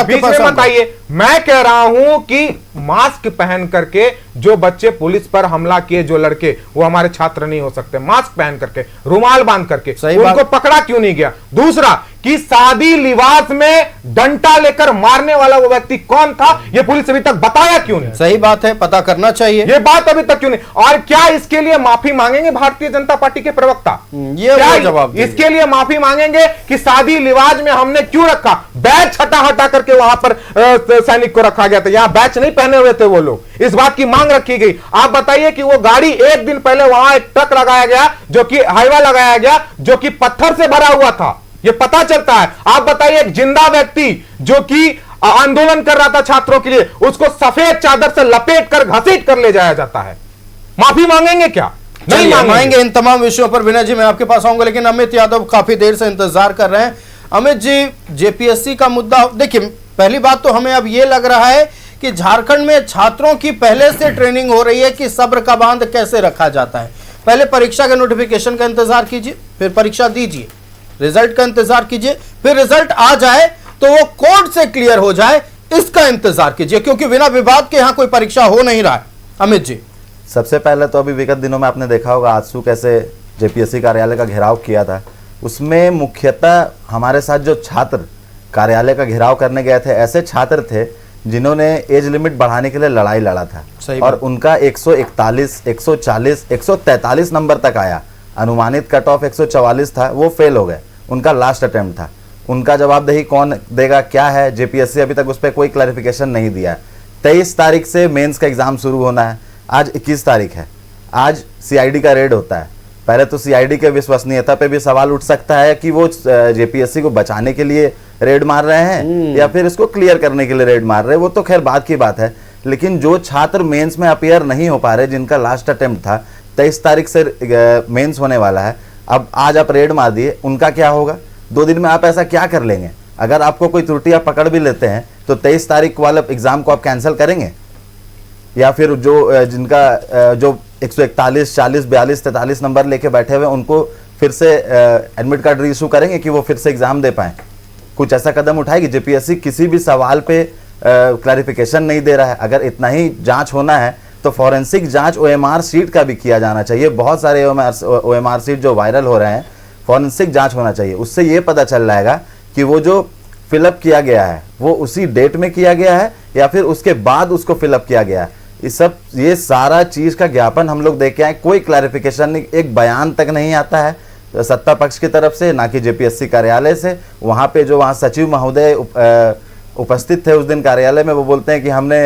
बीच में मत आइए। मैं कह रहा हूं कि मास्क पहन करके जो बच्चे पुलिस पर हमला किए, जो लड़के, वो हमारे छात्र नहीं हो सकते? मास्क पहन करके, रुमाल बांध करके, उनको पकड़ा क्यों नहीं गया? दूसरा कि शादी लिबास में डंडा लेकर मारने वाला वो व्यक्ति कौन था, ये पुलिस अभी तक बताया क्यों नहीं? सही बात है, पता करना चाहिए। ये बात अभी तक क्यों नहीं? और क्या इसके लिए माफी मांगेंगे भारतीय जनता पार्टी के प्रवक्ता? ये जवाब इसके लिए माफी मांगेंगे कि शादी लिबास में हमने क्यों रखा? बैच हटा करके वहां पर सैनिक को रखा गया था, यहां बैच नहीं पहने हुए थे वो लोग। इस बात की मांग रखी गई। आप बताइए कि वो गाड़ी एक दिन पहले वहां एक ट्रक लगाया गया, जो कि हाईवा लगाया गया, जो कि पत्थर से भरा हुआ था, ये पता चलता है। आप बताइए एक जिंदा व्यक्ति जो कि आंदोलन कर रहा था छात्रों के लिए, उसको सफेद चादर से लपेट कर घसीट कर ले जाया जाता है। माफी मांगेंगे क्या? नहीं मांगेंगे। इन तमाम विषयों पर विनय जी मैं आपके पास आऊंगा, लेकिन अमित यादव काफी देर से इंतजार कर रहे हैं। अमित जी, जेपीएससी का मुद्दा, देखिए पहली बात तो हमें अब यह लग रहा है कि झारखंड में छात्रों की पहले से ट्रेनिंग हो रही है कि सब्र का बांध कैसे रखा जाता है। पहले परीक्षा के नोटिफिकेशन का इंतजार कीजिए, फिर परीक्षा दीजिए, रिजल्ट का इंतजार कीजिए, फिर रिजल्ट आ जाए तो वो कोर्ट से क्लियर हो जाए, इसका इंतजार कीजिए, क्योंकि बिना विवाद के यहां कोई परीक्षा हो नहीं रहा है। अमित जी, सबसे पहले तो अभी विगत दिनों में आपने देखा होगा आजसू कैसे जेपीएससी कार्यालय का घेराव किया था। उसमें मुख्यतः हमारे साथ जो छात्र कार्यालय का घेराव करने गए थे, ऐसे छात्र थे जिन्होंने एज लिमिट बढ़ाने के लिए लड़ाई लड़ा था, और उनका 141, 140, 143 नंबर तक आया। अनुमानित कट ऑफ 144 था, वो फेल हो गए। उनका लास्ट अटेम्प्ट था। उनका जवाबदेही कौन देगा, क्या है? जेपीएससी अभी तक उस पर कोई क्लैरिफिकेशन नहीं दिया है। 23 तारीख से मेंस का एग्जाम शुरू होना है। आज 21 तारीख है। आज सीआईडी का रेड होता है। पहले तो सीआईडी के विश्वसनीयता पे भी सवाल उठ सकता है कि वो जेपीएससी को बचाने के लिए रेड मार रहे हैं या फिर इसको क्लियर करने के लिए रेड मार रहे हैं। वो तो खैर बात की बात है, लेकिन जो छात्र मेंस में अपीयर नहीं हो पा रहे, जिनका लास्ट अटेम्प्ट था, 23 तारीख से मेंस होने वाला है, अब आज आप रेड मार दिए, उनका क्या होगा? 2 दिन में आप ऐसा क्या कर लेंगे? अगर आपको कोई त्रुटि आप पकड़ भी लेते हैं तो 23 तारीख वाले एग्जाम को आप कैंसिल करेंगे, या फिर जो जिनका जो 141, 40, 42, 43 नंबर लेके बैठे हुए उनको फिर से एडमिट कार्ड रीइशू करेंगे कि वो फिर से एग्जाम दे पाएं? कुछ ऐसा कदम उठाएगी? जेपीएससी किसी भी सवाल पे क्लैरिफिकेशन नहीं दे रहा है। अगर इतना ही जांच होना है तो फॉरेंसिक जांच ओएमआर सीट का भी किया जाना चाहिए। बहुत सारे ओएमआर सीट जो वायरल हो रहे हैं, फॉरेंसिक जांच होना चाहिए। उससे ये पता चल जाएगा कि वो जो फिलअप किया गया है वो उसी डेट में किया गया है या फिर उसके बाद उसको फिलअप किया गया है। ये सारा चीज का ज्ञापन हम लोग देख के आए, कोई क्लैरिफिकेशन नहीं, एक बयान तक नहीं आता है सत्ता पक्ष की तरफ से, ना कि जेपीएससी कार्यालय से। वहाँ पे जो वहाँ सचिव महोदय उपस्थित थे उस दिन कार्यालय में, वो बोलते हैं कि हमने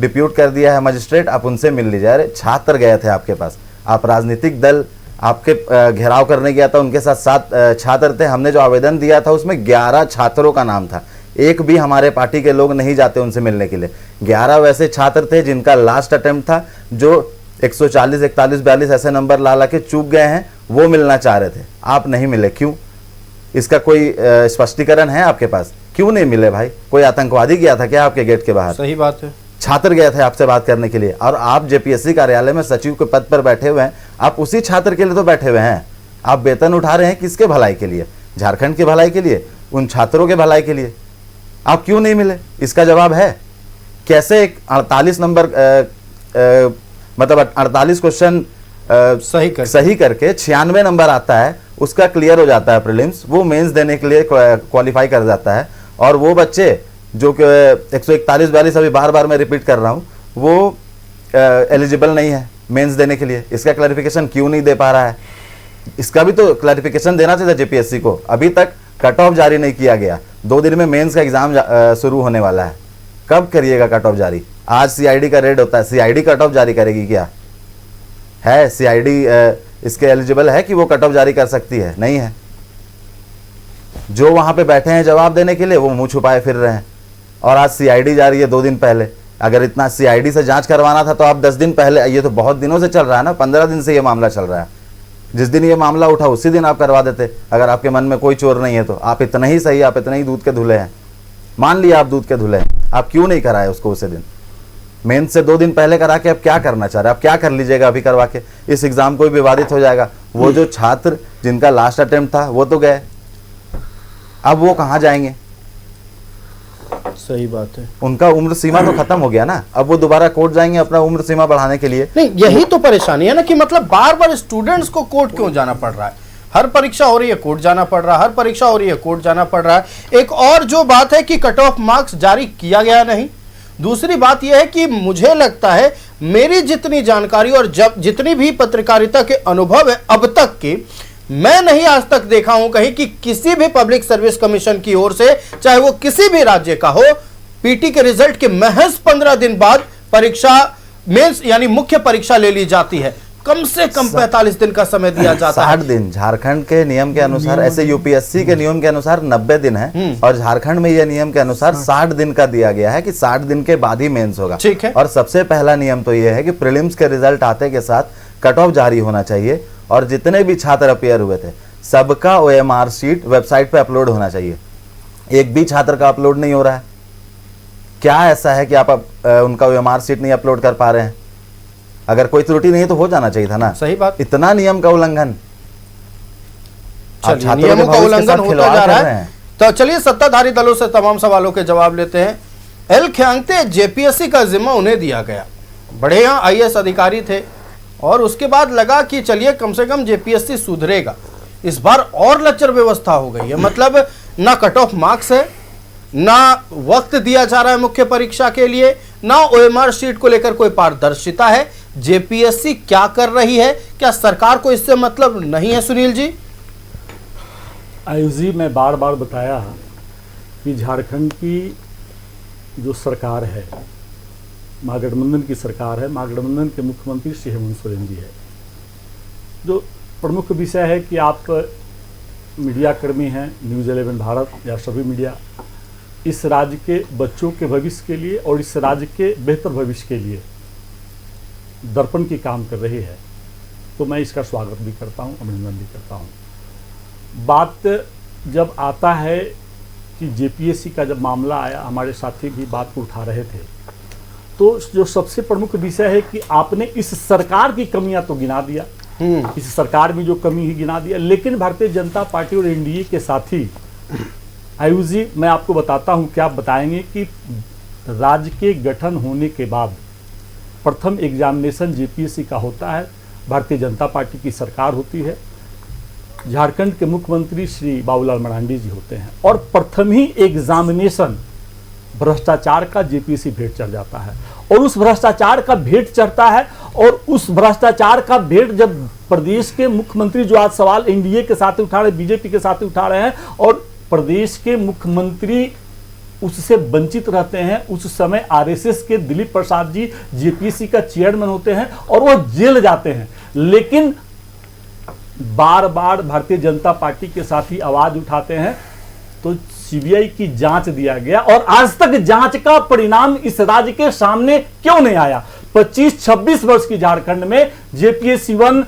डिप्यूट कर दिया है मजिस्ट्रेट, आप उनसे मिल लीजिए। अरे छात्र गए थे आपके पास, आप राजनीतिक दल आपके घेराव करने गया था, उनके साथ 7 छात्र थे। हमने जो आवेदन दिया था उसमें 11 छात्रों का नाम था। एक भी हमारे पार्टी के लोग नहीं जाते उनसे मिलने के लिए। 11 वैसे छात्र थे जिनका लास्ट अटेम्प्ट था, जो 140, 41, 42 ऐसे नंबर ला के चूक गए हैं, वो मिलना चाह रहे थे। आप नहीं मिले, क्यों? इसका कोई स्पष्टीकरण है आपके पास? क्यों नहीं मिले भाई? कोई आतंकवादी गया था क्या आपके गेट के बाहर? सही बात है। छात्र गए थे आपसे बात करने के लिए, और आप जेपीएससी कार्यालय में सचिव के पद पर बैठे हुए हैं। आप उसी छात्र के लिए तो बैठे हुए हैं। आप वेतन उठा रहे हैं किसके भलाई के लिए? झारखंड की भलाई के लिए, उन छात्रों के भलाई के लिए। आप क्यों नहीं मिले? इसका जवाब है। कैसे एक 48 नंबर मतलब 48 क्वेश्चन सही करके 96 नंबर आता है, उसका क्लियर हो जाता है प्रीलिम्स, वो मेंस देने के लिए क्वालिफाई कर जाता है। और वो बच्चे जो कि 141, 42 अभी बार बार मैं रिपीट कर रहा हूँ, वो एलिजिबल नहीं है मेंस देने के लिए। इसका क्लैरिफिकेशन क्यों नहीं दे पा रहा है? इसका भी तो क्लैरिफिकेशन देना चाहिए जेपीएससी को। अभी तक कट ऑफ जारी नहीं किया गया। 2 दिन में मेंस का एग्जाम शुरू होने वाला है। कब करिएगा कट ऑफ जारी? आज सीआईडी का रेड होता है, सीआईडी कट ऑफ जारी करेगी क्या? है सीआईडी इसके एलिजिबल है कि वो कट ऑफ जारी कर सकती है? नहीं है। जो वहां पे बैठे हैं जवाब देने के लिए, वो मुंह छुपाए फिर रहे हैं। और आज सीआईडी जा रही है 2 दिन पहले। अगर इतना सीआईडी से जांच करवाना था तो आप 10 दिन पहले, ये तो बहुत दिनों से चल रहा है ना, 15 दिन से ये मामला चल रहा है। जिस दिन ये मामला उठा उसी दिन आप करवा देते। अगर आपके मन में कोई चोर नहीं है तो आप इतना ही सही, आप इतने ही दूध के धुले हैं। मान लिया आप दूध के धुले हैं, आप क्यों नहीं कराए उसको उसी दिन? मेंस से 2 दिन पहले करा के आप क्या करना चाह रहे हैं? आप क्या कर लीजिएगा अभी करवा के? इस एग्जाम को भी विवादित हो जाएगा। वो जो छात्र जिनका लास्ट अटेम्प्ट था वो तो गए, अब वो कहाँ जाएंगे? सही बात है। उनका उम्र सीमा तो खत्म हो गया ना, अब वो दोबारा कोर्ट जाएंगे अपना उम्र सीमा बढ़ाने के लिए। नहीं, यही तो परेशानी है ना कि मतलब बार बार स्टूडेंट्स को कोर्ट क्यों जाना पड़ रहा है। हर परीक्षा हो रही है कोर्ट जाना पड़ रहा है, हर परीक्षा हो रही है कोर्ट जाना पड़ रहा है। एक और जो बात है कि कट ऑफ मार्क्स जारी किया गया नहीं। दूसरी बात यह है कि मुझे लगता है, मेरी जितनी जानकारी और जब जितनी भी पत्रकारिता के अनुभव है अब तक के, मैं नहीं आज तक देखा हूं कहीं कि किसी भी पब्लिक सर्विस कमीशन की ओर से, चाहे वो किसी भी राज्य का हो, पीटी के रिजल्ट के महज 15 दिन बाद परीक्षा मेंस यानी मुख्य परीक्षा ले ली जाती है। कम से कम 45 दिन का समय दिया जाता है। 60 दिन झारखंड के नियम के अनुसार, ऐसे यूपीएससी के नियम के अनुसार 90 दिन है और झारखंड में यह नियम के अनुसार 60 दिन का दिया गया है कि 60 दिन के बाद ही मेंस होगा। ठीक है। और सबसे पहला नियम तो यह है कि प्रीलिम्स के रिजल्ट आते के साथ कट ऑफ जारी होना चाहिए और जितने भी छात्र अपियर हुए थे सबका OMR शीट वेबसाइट पे अपलोड होना चाहिए। एक भी छात्र का अपलोड नहीं हो रहा है। क्या ऐसा है कि आप उनका OMR शीट नहीं अपलोड कर पा रहे हैं? अगर कोई त्रुटि नहीं तो हो जाना चाहिए था ना। सही बात। इतना नियम का उल्लंघन, चलिए नियमों का उल्लंघन होता जा रहा है। तो चलिए सत्ताधारी दलों से तमाम सवालों के जवाब लेते हैं। एल ख्यांगते जेपीएससी का जिम्मा उन्हें दिया गया, बड़े यहाँ IAS अधिकारी थे और उसके बाद लगा कि चलिए कम से कम जेपीएससी सुधरेगा। इस बार और लचर व्यवस्था हो गई है, मतलब ना कट ऑफ मार्क्स है, ना वक्त दिया जा रहा है मुख्य परीक्षा के लिए, ना OMR शीट को लेकर कोई पारदर्शिता है। जेपीएससी क्या कर रही है? क्या सरकार को इससे मतलब नहीं है? सुनील जी। आयुष जी, मैं बार बार बताया कि झारखंड की जो सरकार है, महागठबंधन की सरकार है, महागठबंधन के मुख्यमंत्री श्री हेमंत सोरेन जी है। जो प्रमुख विषय है कि आप मीडिया कर्मी हैं, न्यूज़ 11 भारत या सभी मीडिया, इस राज्य के बच्चों के भविष्य के लिए और इस राज्य के बेहतर भविष्य के लिए दर्पण की काम कर रही है, तो मैं इसका स्वागत भी करता हूं, अभिनंदन भी करता हूं। बात जब आता है कि जेपीएससी का जब मामला आया, हमारे साथी भी बात को उठा रहे थे, तो जो सबसे प्रमुख विषय है कि आपने इस सरकार की कमियां तो गिना दिया, इस सरकार में जो कमी ही गिना दिया, लेकिन भारतीय जनता पार्टी और एनडीए के साथी, आयुष जी मैं आपको बताता हूं, क्या आप बताएंगे कि राज्य के गठन होने के बाद प्रथम एग्जामिनेशन जेपीएससी का होता है, भारतीय जनता पार्टी की सरकार होती है, झारखंड के मुख्यमंत्री श्री बाबूलाल मरांडी जी होते हैं और प्रथम ही एग्जामिनेशन भ्रष्टाचार का जेपीएससी भेंट चढ़ जाता है और उस भ्रष्टाचार का भेंट चढ़ता है और उस भ्रष्टाचार का भेंट जब प्रदेश के मुख्यमंत्री, जो आज सवाल एनडीए के साथ उठा रहे, बीजेपी के साथ उठा रहे हैं, और प्रदेश के मुख्यमंत्री उससे वंचित रहते हैं। उस समय आरएसएस के दिलीप प्रसाद जी जेपीएससी का चेयरमैन होते हैं और वो जेल जाते हैं, लेकिन बार बार भारतीय जनता पार्टी के साथ ही आवाज उठाते हैं, तो सीबीआई की जांच दिया गया और आज तक जांच का परिणाम इस राज्य के सामने क्यों नहीं आया? 25-26 वर्ष की झारखंड में जेपीएससी 1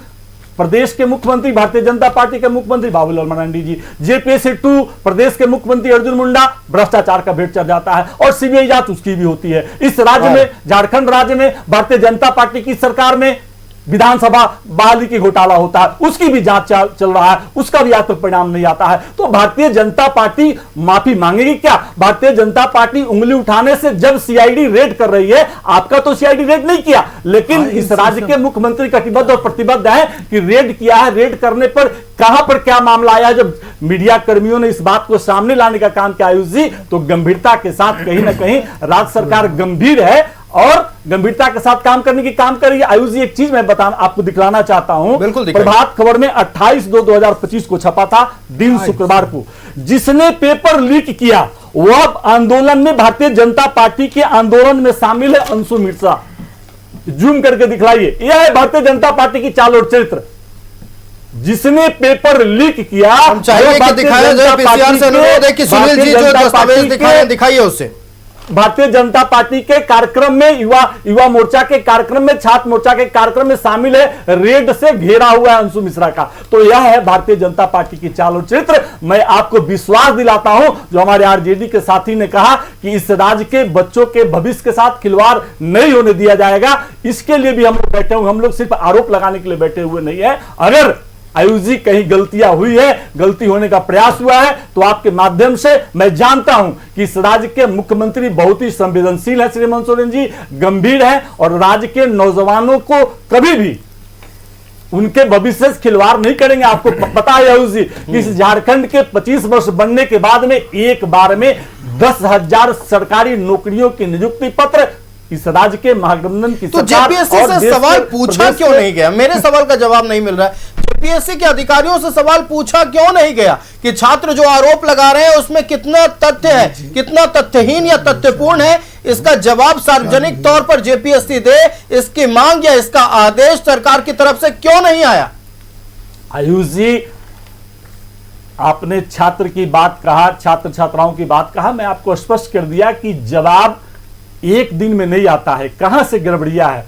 प्रदेश के मुख्यमंत्री, भारतीय जनता पार्टी के मुख्यमंत्री बाबूलाल मरांडी जी, जेपीएससी 2 प्रदेश के मुख्यमंत्री अर्जुन मुंडा, भ्रष्टाचार का भेंट चढ़ जाता है और सीबीआई जांच उसकी भी होती है। इस राज्य में, झारखंड राज्य में भारतीय जनता पार्टी की सरकार में विधानसभा बहाली की घोटाला होता है, उसकी भी जांच चल रहा है, उसका भी आज तक परिणाम नहीं आता है। तो भारतीय जनता पार्टी माफी मांगेगी क्या? भारतीय जनता पार्टी उंगली उठाने से जब सीआईडी रेड कर रही है, आपका तो सीआईडी रेड नहीं किया, लेकिन इस राज्य के मुख्यमंत्री कटिबद्ध और प्रतिबद्ध है कि रेड किया है। रेड करने पर कहां पर क्या मामला आया? जब मीडिया कर्मियों ने इस बात को सामने लाने का काम किया आयुष जी, तो गंभीरता के साथ कहीं ना कहीं राज्य सरकार गंभीर है और गंभीरता के साथ काम करने की काम कर रही है। आयुष जी, एक चीज मैं बताना आपको दिखलाना चाहता हूं। बिल्कुल। प्रभात खबर में 28/2/2025 को छपा था, दिन शुक्रवार को। जिसने पेपर लीक किया वह अब आंदोलन में, भारतीय जनता पार्टी के आंदोलन में शामिल है अंशु मिर्जा। जूम करके दिखलाइए, यह है भारतीय जनता पार्टी की चाल और चरित्र। जिसने पेपर लीक किया, हम चाहिए कि दिखाया जाए, पीसीआर से अनुरोध है कि सुनील जी जो दस्तावेज दिखाए दिखाइए उससे। भारतीय जनता पार्टी के कार्यक्रम में, युवा मोर्चा के कार्यक्रम में, छात्र मोर्चा के कार्यक्रम में शामिल है, रेड से घेरा हुआ है अंशु मिश्रा का। तो यह है भारतीय जनता पार्टी की चाल और चरित्र। मैं आपको विश्वास दिलाता हूं, जो हमारे आरजेडी के साथी ने कहा कि इस राज्य के बच्चों के भविष्य के साथ खिलवाड़ नहीं होने दिया जाएगा, इसके लिए भी हम लोग बैठे हुए, हम लोग सिर्फ आरोप लगाने के लिए बैठे हुए नहीं है। अगर आयुष जी कहीं गलतियां हुई है, गलती होने का प्रयास हुआ है, तो आपके माध्यम से मैं जानता हूं कि इस राज्य के मुख्यमंत्री बहुत ही संवेदनशील है, श्री हेमंत सोरेन जी, गंभीर है और राज्य के नौजवानों को कभी भी उनके भविष्य से खिलवाड़ नहीं करेंगे। आपको पता है आयुष जी कि इस झारखंड के 25 वर्ष बनने के बाद में एक बार में 10,000 सरकारी नौकरियों की नियुक्ति पत्र इस राज्य के महागठबंधन की तो सरकार जेपीएससी और से देश सवाल के पूछा प्रदेश क्यों के- नहीं गया? मेरे सवाल का जवाब नहीं मिल रहा है। जेपीएससी के अधिकारियों से सवाल पूछा क्यों नहीं गया कि छात्र जो आरोप लगा रहे हैं उसमें कितना तथ्य है, कितना तथ्यहीन या तथ्यपूर्ण है, इसका जवाब सार्वजनिक तौर पर जेपीएससी दे। इसकी मांग या इसका आदेश सरकार की तरफ से क्यों नहीं आया? आयुष जी, आपने छात्र की बात कहा, छात्र छात्राओं की बात कहा, मैं आपको स्पष्ट कर दिया कि जवाब एक दिन में नहीं आता है। कहां से गड़बड़िया है?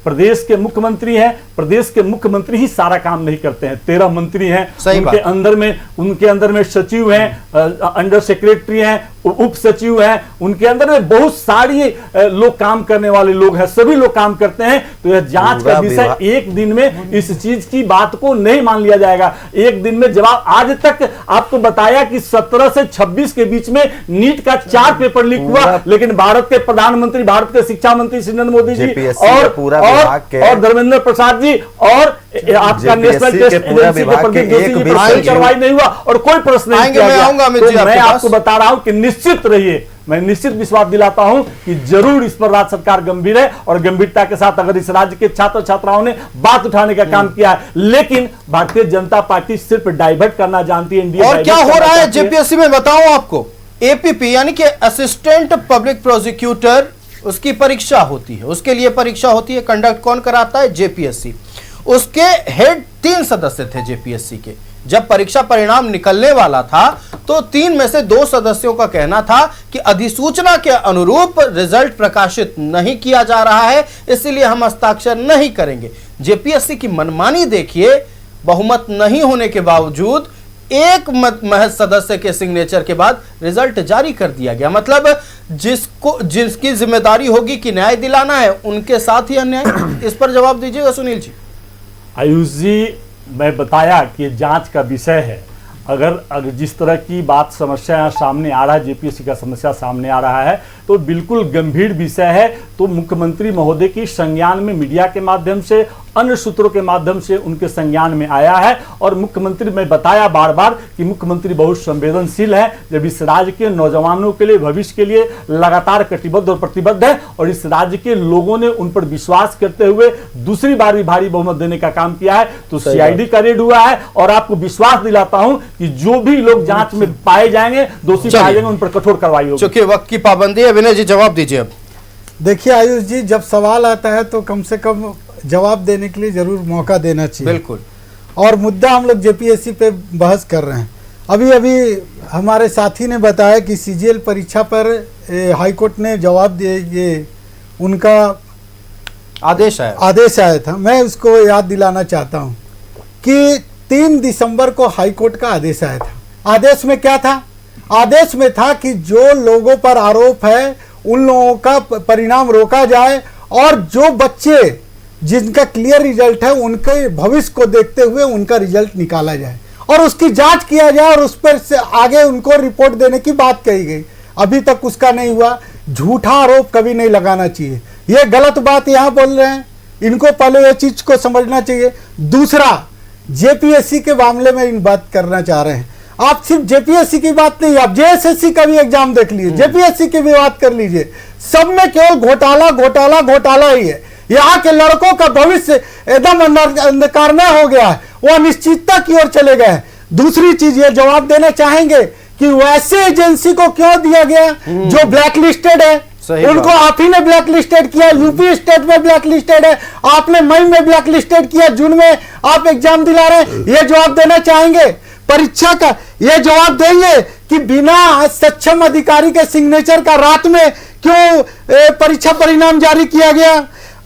प्रदेश के मुख्यमंत्री हैं, प्रदेश के मुख्यमंत्री ही सारा काम नहीं करते हैं। 13 मंत्री हैं, उनके अंदर में सचिव हैं, अंडर सेक्रेटरी हैं, उप सचिव हैं, उनके अंदर में बहुत सारी लोग काम करने वाले लोग हैं, सभी लोग काम करते हैं। तो यह जांच का विषय एक दिन में इस चीज की बात को नहीं मान लिया जाएगा। एक दिन में जवाब, आज तक आपको बताया कि 17 से 26 के बीच में नीट का 4 पेपर लीक हुआ, लेकिन भारत के प्रधानमंत्री, भारत के शिक्षा मंत्री श्री नरेंद्र मोदी जी और धर्मेंद्र प्रसाद जी और आपका नेशनल टेस्ट एजेंसी के प्रदीप जोशी जी पर कोई कार्रवाई नहीं हुआ और कोई प्रश्न नहीं किया गया। तो मैं आपको बता रहा हूं कि निश्चित रहिए, मैं निश्चित विश्वास दिलाता हूं कि जरूर इस पर राज्य सरकार गंभीर है और गंभीरता के साथ अगर इस राज्य के छात्र छात्राओं ने बात उठाने का काम किया है। लेकिन भारतीय जनता पार्टी सिर्फ डाइवर्ट करना जानती है। और क्या हो रहा है जेपीएससी में बताऊं आपको, एपीपी यानी कि असिस्टेंट पब्लिक प्रोसिक्यूटर, उसकी परीक्षा होती है, उसके लिए परीक्षा होती है। कंडक्ट कौन कराता है? जेपीएससी। उसके हेड 3 सदस्य थे जेपीएससी के। जब परीक्षा परिणाम निकलने वाला था तो 3 में से 2 सदस्यों का कहना था कि अधिसूचना के अनुरूप रिजल्ट प्रकाशित नहीं किया जा रहा है, इसलिए हम हस्ताक्षर नहीं करेंगे। जेपीएससी की मनमानी देखिए, बहुमत नहीं होने के बावजूद एक महज सदस्य के सिग्नेचर के बाद रिजल्ट जारी कर दिया गया। मतलब जिसकी जिम्मेदारी होगी कि न्याय दिलाना है, उनके साथ ही अन्याय। इस पर जवाब दीजिएगा सुनील जी। आयुष जी, मैं बताया कि जांच का विषय है। अगर जिस तरह की बात समस्या सामने आ रहा है, जेपीएससी का समस्या सामने आ रहा है, तो बिल्कुल गंभीर विषय है। तो मुख्यमंत्री महोदय की संज्ञान में मीडिया के माध्यम से, अन्य सूत्रों के माध्यम से उनके संज्ञान में आया है। और मुख्यमंत्री, मैं बताया बार बार कि मुख्यमंत्री बहुत संवेदनशील है, जब इस राज्य के नौजवानों के लिए, भविष्य के लिए लगातार कटिबद्ध और प्रतिबद्ध है। और इस राज्य के लोगों ने उन पर विश्वास करते हुए दूसरी बार भी भारी बहुमत देने का काम किया है। तो सीआईडी का रेड हुआ है और आपको विश्वास दिलाता हूं कि जो भी लोग जांच में पाए जाएंगे, दोषी पाए जाएंगे, उन पर कठोर कार्रवाई होगी। चूंकि वक्त की पाबंदी है, विनय जी जवाब दीजिए। अब देखिए आयुष जी, जब सवाल आता है तो कम से कम जवाब देने के लिए जरूर मौका देना चाहिए। बिल्कुल। और मुद्दा हम लोग जेपीएससी पे बहस कर रहे हैं। अभी अभी हमारे साथी ने बताया कि सीजीएल परीक्षा पर हाईकोर्ट ने जवाब दिए, ये उनका आदेश आया था। मैं उसको याद दिलाना चाहता हूं कि 3 दिसंबर को हाईकोर्ट का आदेश आया था। आदेश में क्या था? आदेश में था कि जो लोगों पर आरोप है उन लोगों का परिणाम रोका जाए और जो बच्चे जिनका क्लियर रिजल्ट है उनके भविष्य को देखते हुए उनका रिजल्ट निकाला जाए और उसकी जांच किया जाए और उस पर से आगे उनको रिपोर्ट देने की बात कही गई। अभी तक उसका नहीं हुआ। झूठा आरोप कभी नहीं लगाना चाहिए। ये गलत बात यहाँ बोल रहे हैं, इनको पहले ये चीज को समझना चाहिए। दूसरा, जेपीएससी के मामले में इन बात करना चाह रहे हैं। आप सिर्फ जेपीएससी की बात नहीं, आप जेएसएससी का भी एग्जाम देख लीजिए, जेपीएससी की भी बात कर लीजिए। सब में केवल घोटाला घोटाला घोटाला ही है। यहाँ के लड़कों का भविष्य एकदम अंधकारमय हो गया है, वो अनिश्चितता की ओर चले गए हैं। दूसरी चीज ये जवाब देना चाहेंगे कि वैसे एजेंसी को क्यों दिया गया जो ब्लैक लिस्टेड है। उनको आप ही ने ब्लैक लिस्टेड किया, यूपी स्टेट में ब्लैक लिस्टेड है, आपने मई में ब्लैक लिस्टेड किया, जून में आप एग्जाम दिला रहे हैं। ये जवाब देना चाहेंगे। परीक्षा का ये जवाब देंगे कि बिना सक्षम अधिकारी के सिग्नेचर का रात में क्यों परीक्षा परिणाम जारी किया गया।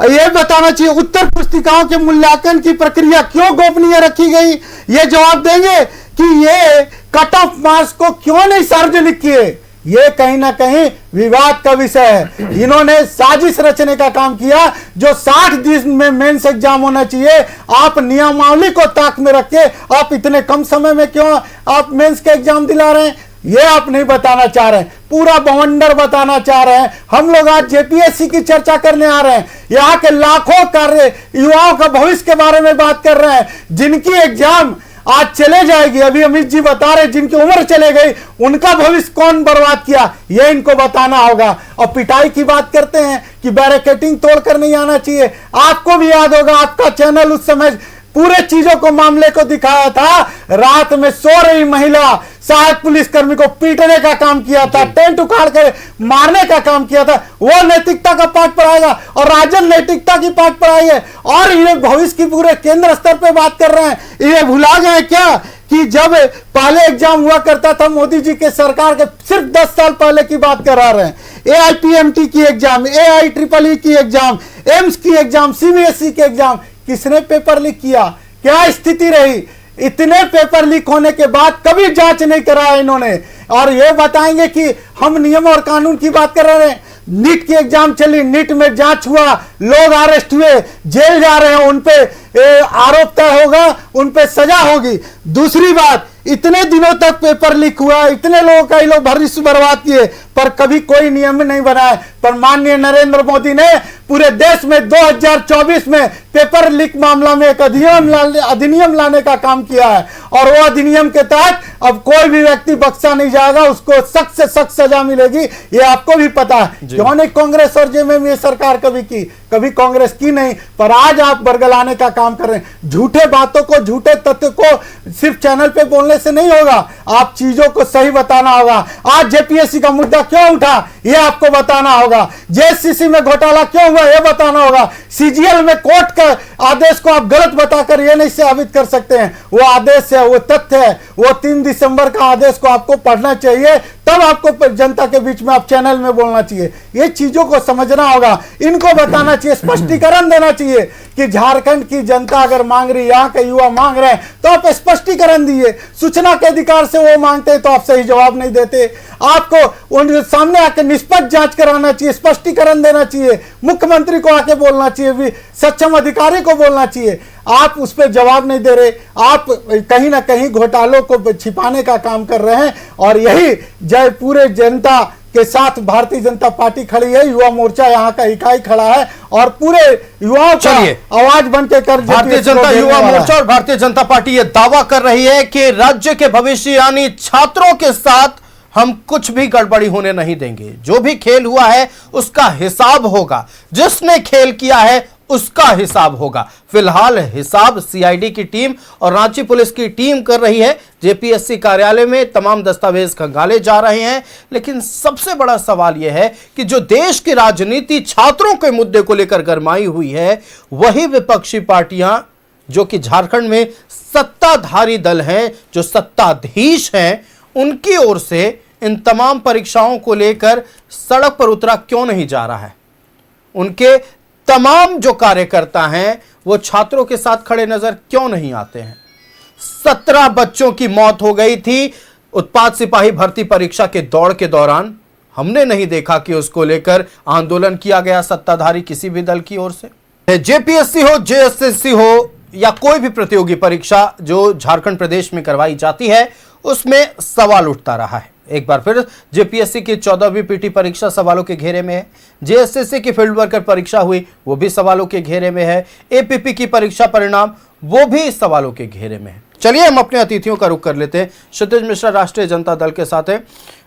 ये बताना चाहिए। उत्तर पुस्तिकाओं के मूल्यांकन की प्रक्रिया क्यों गोपनीय रखी गई। ये जवाब देंगे कि ये कट ऑफ मार्क्स को क्यों नहीं सार्वजनिक किए। ये कहीं ना कहीं विवाद का विषय है। इन्होंने साजिश रचने का काम किया। जो 60 दिन में मेंस एग्जाम होना चाहिए, आप नियमावली को ताक में रख के आप इतने कम समय में क्यों आप मेंस के एग्जाम दिला रहे हैं, ये आप नहीं बताना चाह रहे हैं। पूरा बवंडर बताना चाह रहे हैं। हम लोग आज जेपीएससी की चर्चा करने आ रहे हैं। यहाँ के लाखों कार्य युवाओं का भविष्य के बारे में बात कर रहे हैं, जिनकी एग्जाम आज चले जाएगी। अभी अमित जी बता रहे जिनकी उम्र चले गई, उनका भविष्य कौन बर्बाद किया, ये इनको बताना होगा। और पिटाई की बात करते हैं कि बैरिकेडिंग तोड़कर नहीं आना चाहिए। आपको भी याद होगा, आपका चैनल उस समय पूरे चीजों को मामले को दिखाया था। रात में सो रही महिला सहायक पुलिसकर्मी को पीटने का काम किया था, टेंट उखाड़ कर मारने का काम किया था। वो नैतिकता का पाठ पढ़ाएगा और राजन नैतिकता की पाठ पढ़ाई है। और ये भविष्य की पूरे केंद्र स्तर पे बात कर रहे हैं। ये भुला गए क्या कि जब पहले एग्जाम हुआ करता था मोदी जी के सरकार के सिर्फ 10 साल पहले की बात करा रहे हैं। AIPMT की एग्जाम, AIEEE की एग्जाम, एम्स की एग्जाम, CBSE की एग्जाम, किसने पेपर लीक किया, क्या स्थिति रही? इतने पेपर लीक होने के बाद कभी जांच नहीं कराया इन्होंने। और ये बताएंगे कि हम नियम और कानून की बात कर रहे हैं। नीट की एग्जाम चली, नीट में जांच हुआ, लोग अरेस्ट हुए, जेल जा रहे हैं, उनपे आरोप तय होगा, उनपे सजा होगी। दूसरी बात, इतने दिनों तक पेपर लीक हुआ, इतने लोगों का ये लोग भविष्य बर्बाद किए, पर कभी कोई नियम नहीं बनाया। पर माननीय नरेंद्र मोदी ने पूरे देश में 2024 में पेपर लीक मामला में एक अधिनियम लाने का काम किया है। और वो अधिनियम के तहत अब कोई भी व्यक्ति बख्शा नहीं जाएगा, उसको सख्त से सख्त सजा मिलेगी। ये आपको भी पता है। क्यों नहीं कांग्रेस और जेएमएम ये सरकार कभी की, कभी कांग्रेस की नहीं। पर आज आप बरगलाने का काम कर रहे हैं। झूठे बातों को, झूठे तथ्य को सिर्फ चैनल पे बोलने से नहीं होगा, आप चीजों को सही बताना होगा। आज जेपीएससी का मुद्दा क्यों उठा, ये आपको बताना होगा। जेएससीसी में घोटाला क्यों हुआ, ये बताना होगा। सीजीएल में कोर्ट का आदेश को आप गलत बताकर ये नहीं साबित कर सकते हैं। वो आदेश है, वो तथ्य है। वो 3 दिसंबर का आदेश को आपको पढ़ना चाहिए, तब आपको जनता के बीच में आप चैनल में बोलना चाहिए। ये चीजों को समझना होगा, इनको बताना चाहिए, स्पष्टीकरण देना चाहिए कि झारखंड की जनता अगर मांग रही, यहाँ के युवा मांग रहे हैं, तो आप स्पष्टीकरण दिए। सूचना के अधिकार से वो मांगते हैं तो आप सही जवाब नहीं देते। आपको उन सामने आके निष्पक्ष जांच कराना चाहिए, स्पष्टीकरण देना चाहिए, मुख्यमंत्री को आके बोलना चाहिए, भी सक्षम अधिकारी को बोलना चाहिए। आप उस पर जवाब नहीं दे रहे, आप कहीं ना कहीं घोटालों को छिपाने का काम कर रहे हैं। और यही जय पूरे जनता के साथ भारतीय जनता पार्टी खड़ी है, युवा मोर्चा यहाँ का इकाई खड़ा है और पूरे युवाओं का आवाज बनकर कर भारतीय जनता युवा मोर्चा और भारतीय जनता पार्टी ये दावा कर रही है कि राज्य के भविष्य यानी छात्रों के साथ हम कुछ भी गड़बड़ी होने नहीं देंगे। जो भी खेल हुआ है उसका हिसाब होगा, जिसने खेल किया है उसका हिसाब होगा। फिलहाल हिसाब सीआईडी की टीम और रांची पुलिस की टीम कर रही है। जेपीएससी कार्यालय में तमाम दस्तावेज खंगाले जा रहे हैं। लेकिन सबसे बड़ा सवाल यह है कि जो देश की राजनीति छात्रों के मुद्दे को लेकर गरमाई हुई है, वही विपक्षी पार्टियां जो कि झारखंड में सत्ताधारी दल हैं, जो सत्ताधीश हैं, उनकी ओर से इन तमाम परीक्षाओं को लेकर सड़क पर उतरा क्यों नहीं जा रहा है। उनके तमाम जो कार्यकर्ता हैं वो छात्रों के साथ खड़े नजर क्यों नहीं आते हैं। 17 बच्चों की मौत हो गई थी उत्पाद सिपाही भर्ती परीक्षा के दौड़ के दौरान। हमने नहीं देखा कि उसको लेकर आंदोलन किया गया सत्ताधारी किसी भी दल की ओर से। जेपीएससी हो, जेएसएससी हो या कोई भी प्रतियोगी परीक्षा जो झारखंड प्रदेश में करवाई जाती है, उसमें सवाल उठता रहा है। एक बार फिर जेपीएससी की 14वीं पीटी परीक्षा सवालों के घेरे में है। जेएसएससी की फील्ड वर्कर परीक्षा हुई, वो भी सवालों के घेरे में है। एपीपी की परीक्षा परिणाम, वो भी सवालों के घेरे में है। चलिए हम अपने अतिथियों का रुख कर लेते हैं। क्षितिज मिश्रा राष्ट्रीय जनता दल के साथ है।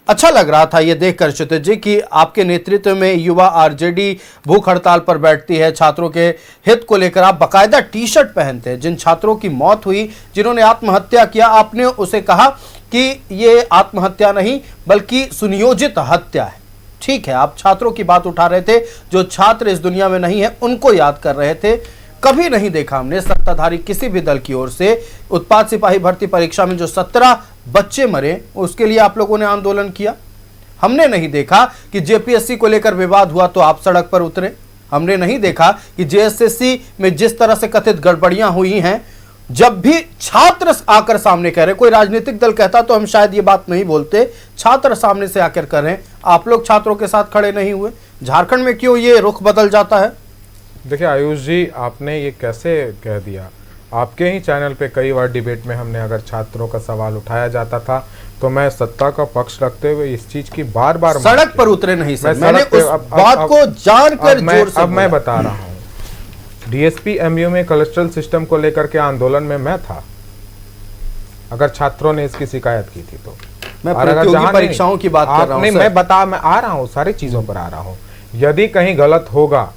अच्छा लग रहा था ये देखकर क्षितिज जी कि आपके नेतृत्व में युवा आरजेडी भूख हड़ताल पर बैठती है। छात्रों के हित को लेकर आप बाकायदा टी शर्ट पहनते हैं। जिन छात्रों की मौत हुई, जिन्होंने आत्महत्या किया, आपने उसे कहा कि ये आत्महत्या नहीं बल्कि सुनियोजित हत्या है। ठीक है, आप छात्रों की बात उठा रहे थे, जो छात्र इस दुनिया में नहीं है उनको याद कर रहे थे। कभी नहीं देखा हमने सत्ताधारी किसी भी दल की ओर से उत्पाद सिपाही भर्ती परीक्षा में जो 17 बच्चे मरे उसके लिए आप लोगों ने आंदोलन किया। हमने नहीं देखा कि जेपीएससी को लेकर विवाद हुआ तो आप सड़क पर उतरे। हमने नहीं देखा कि जेएसएससी में जिस तरह से कथित गड़बड़ियां हुई हैं जब भी छात्र आकर सामने कह रहे, कोई राजनीतिक दल कहता तो हम शायद ये बात नहीं बोलते, छात्र सामने से आकर कह रहे हैं आप लोग छात्रों के साथ खड़े नहीं हुए, झारखंड में क्यों ये रुख बदल जाता है? देखिए आयुष जी, आपने ये कैसे कह दिया? आपके ही चैनल पे कई बार डिबेट में हमने अगर छात्रों का सवाल उठाया जाता था तो मैं सत्ता का पक्ष रखते हुए इस चीज की बार बार सड़क पर उतरे नहीं सर, मैंने उस बात को जानकर जोर से मैं बता रहा हूँ, डीएसपी एमयू में कलेस्ट्रल सिस्टम को लेकर के आंदोलन में मैं था, अगर छात्रों ने इसकी शिकायत की थी तो। मैं प्रतियोगी परीक्षाओं की बात कर रहा हूं, मैं आ रहा हूँ, सारी चीजों पर आ रहा हूँ। यदि कहीं गलत होगा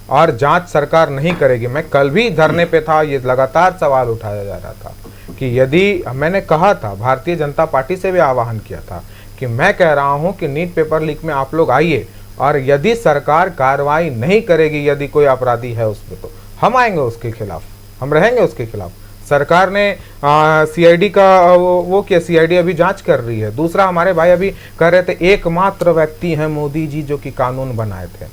और जांच सरकार नहीं करेगी, मैं कल भी धरने पे था, ये लगातार सवाल उठाया जा रहा था कि यदि, मैंने कहा था, भारतीय जनता पार्टी से भी आह्वान किया था कि मैं कह रहा हूं कि नीट पेपर लीक में आप लोग आइए और यदि सरकार कार्रवाई नहीं करेगी, यदि कोई अपराधी है उसमें, तो हम आएंगे उसके खिलाफ, हम रहेंगे उसके खिलाफ। सरकार ने सीआईडी का वो किया, सीआईडी अभी जांच कर रही है। दूसरा, हमारे भाई अभी कह रहे थे एकमात्र व्यक्ति हैं मोदी जी जो कि कानून बनाए थे।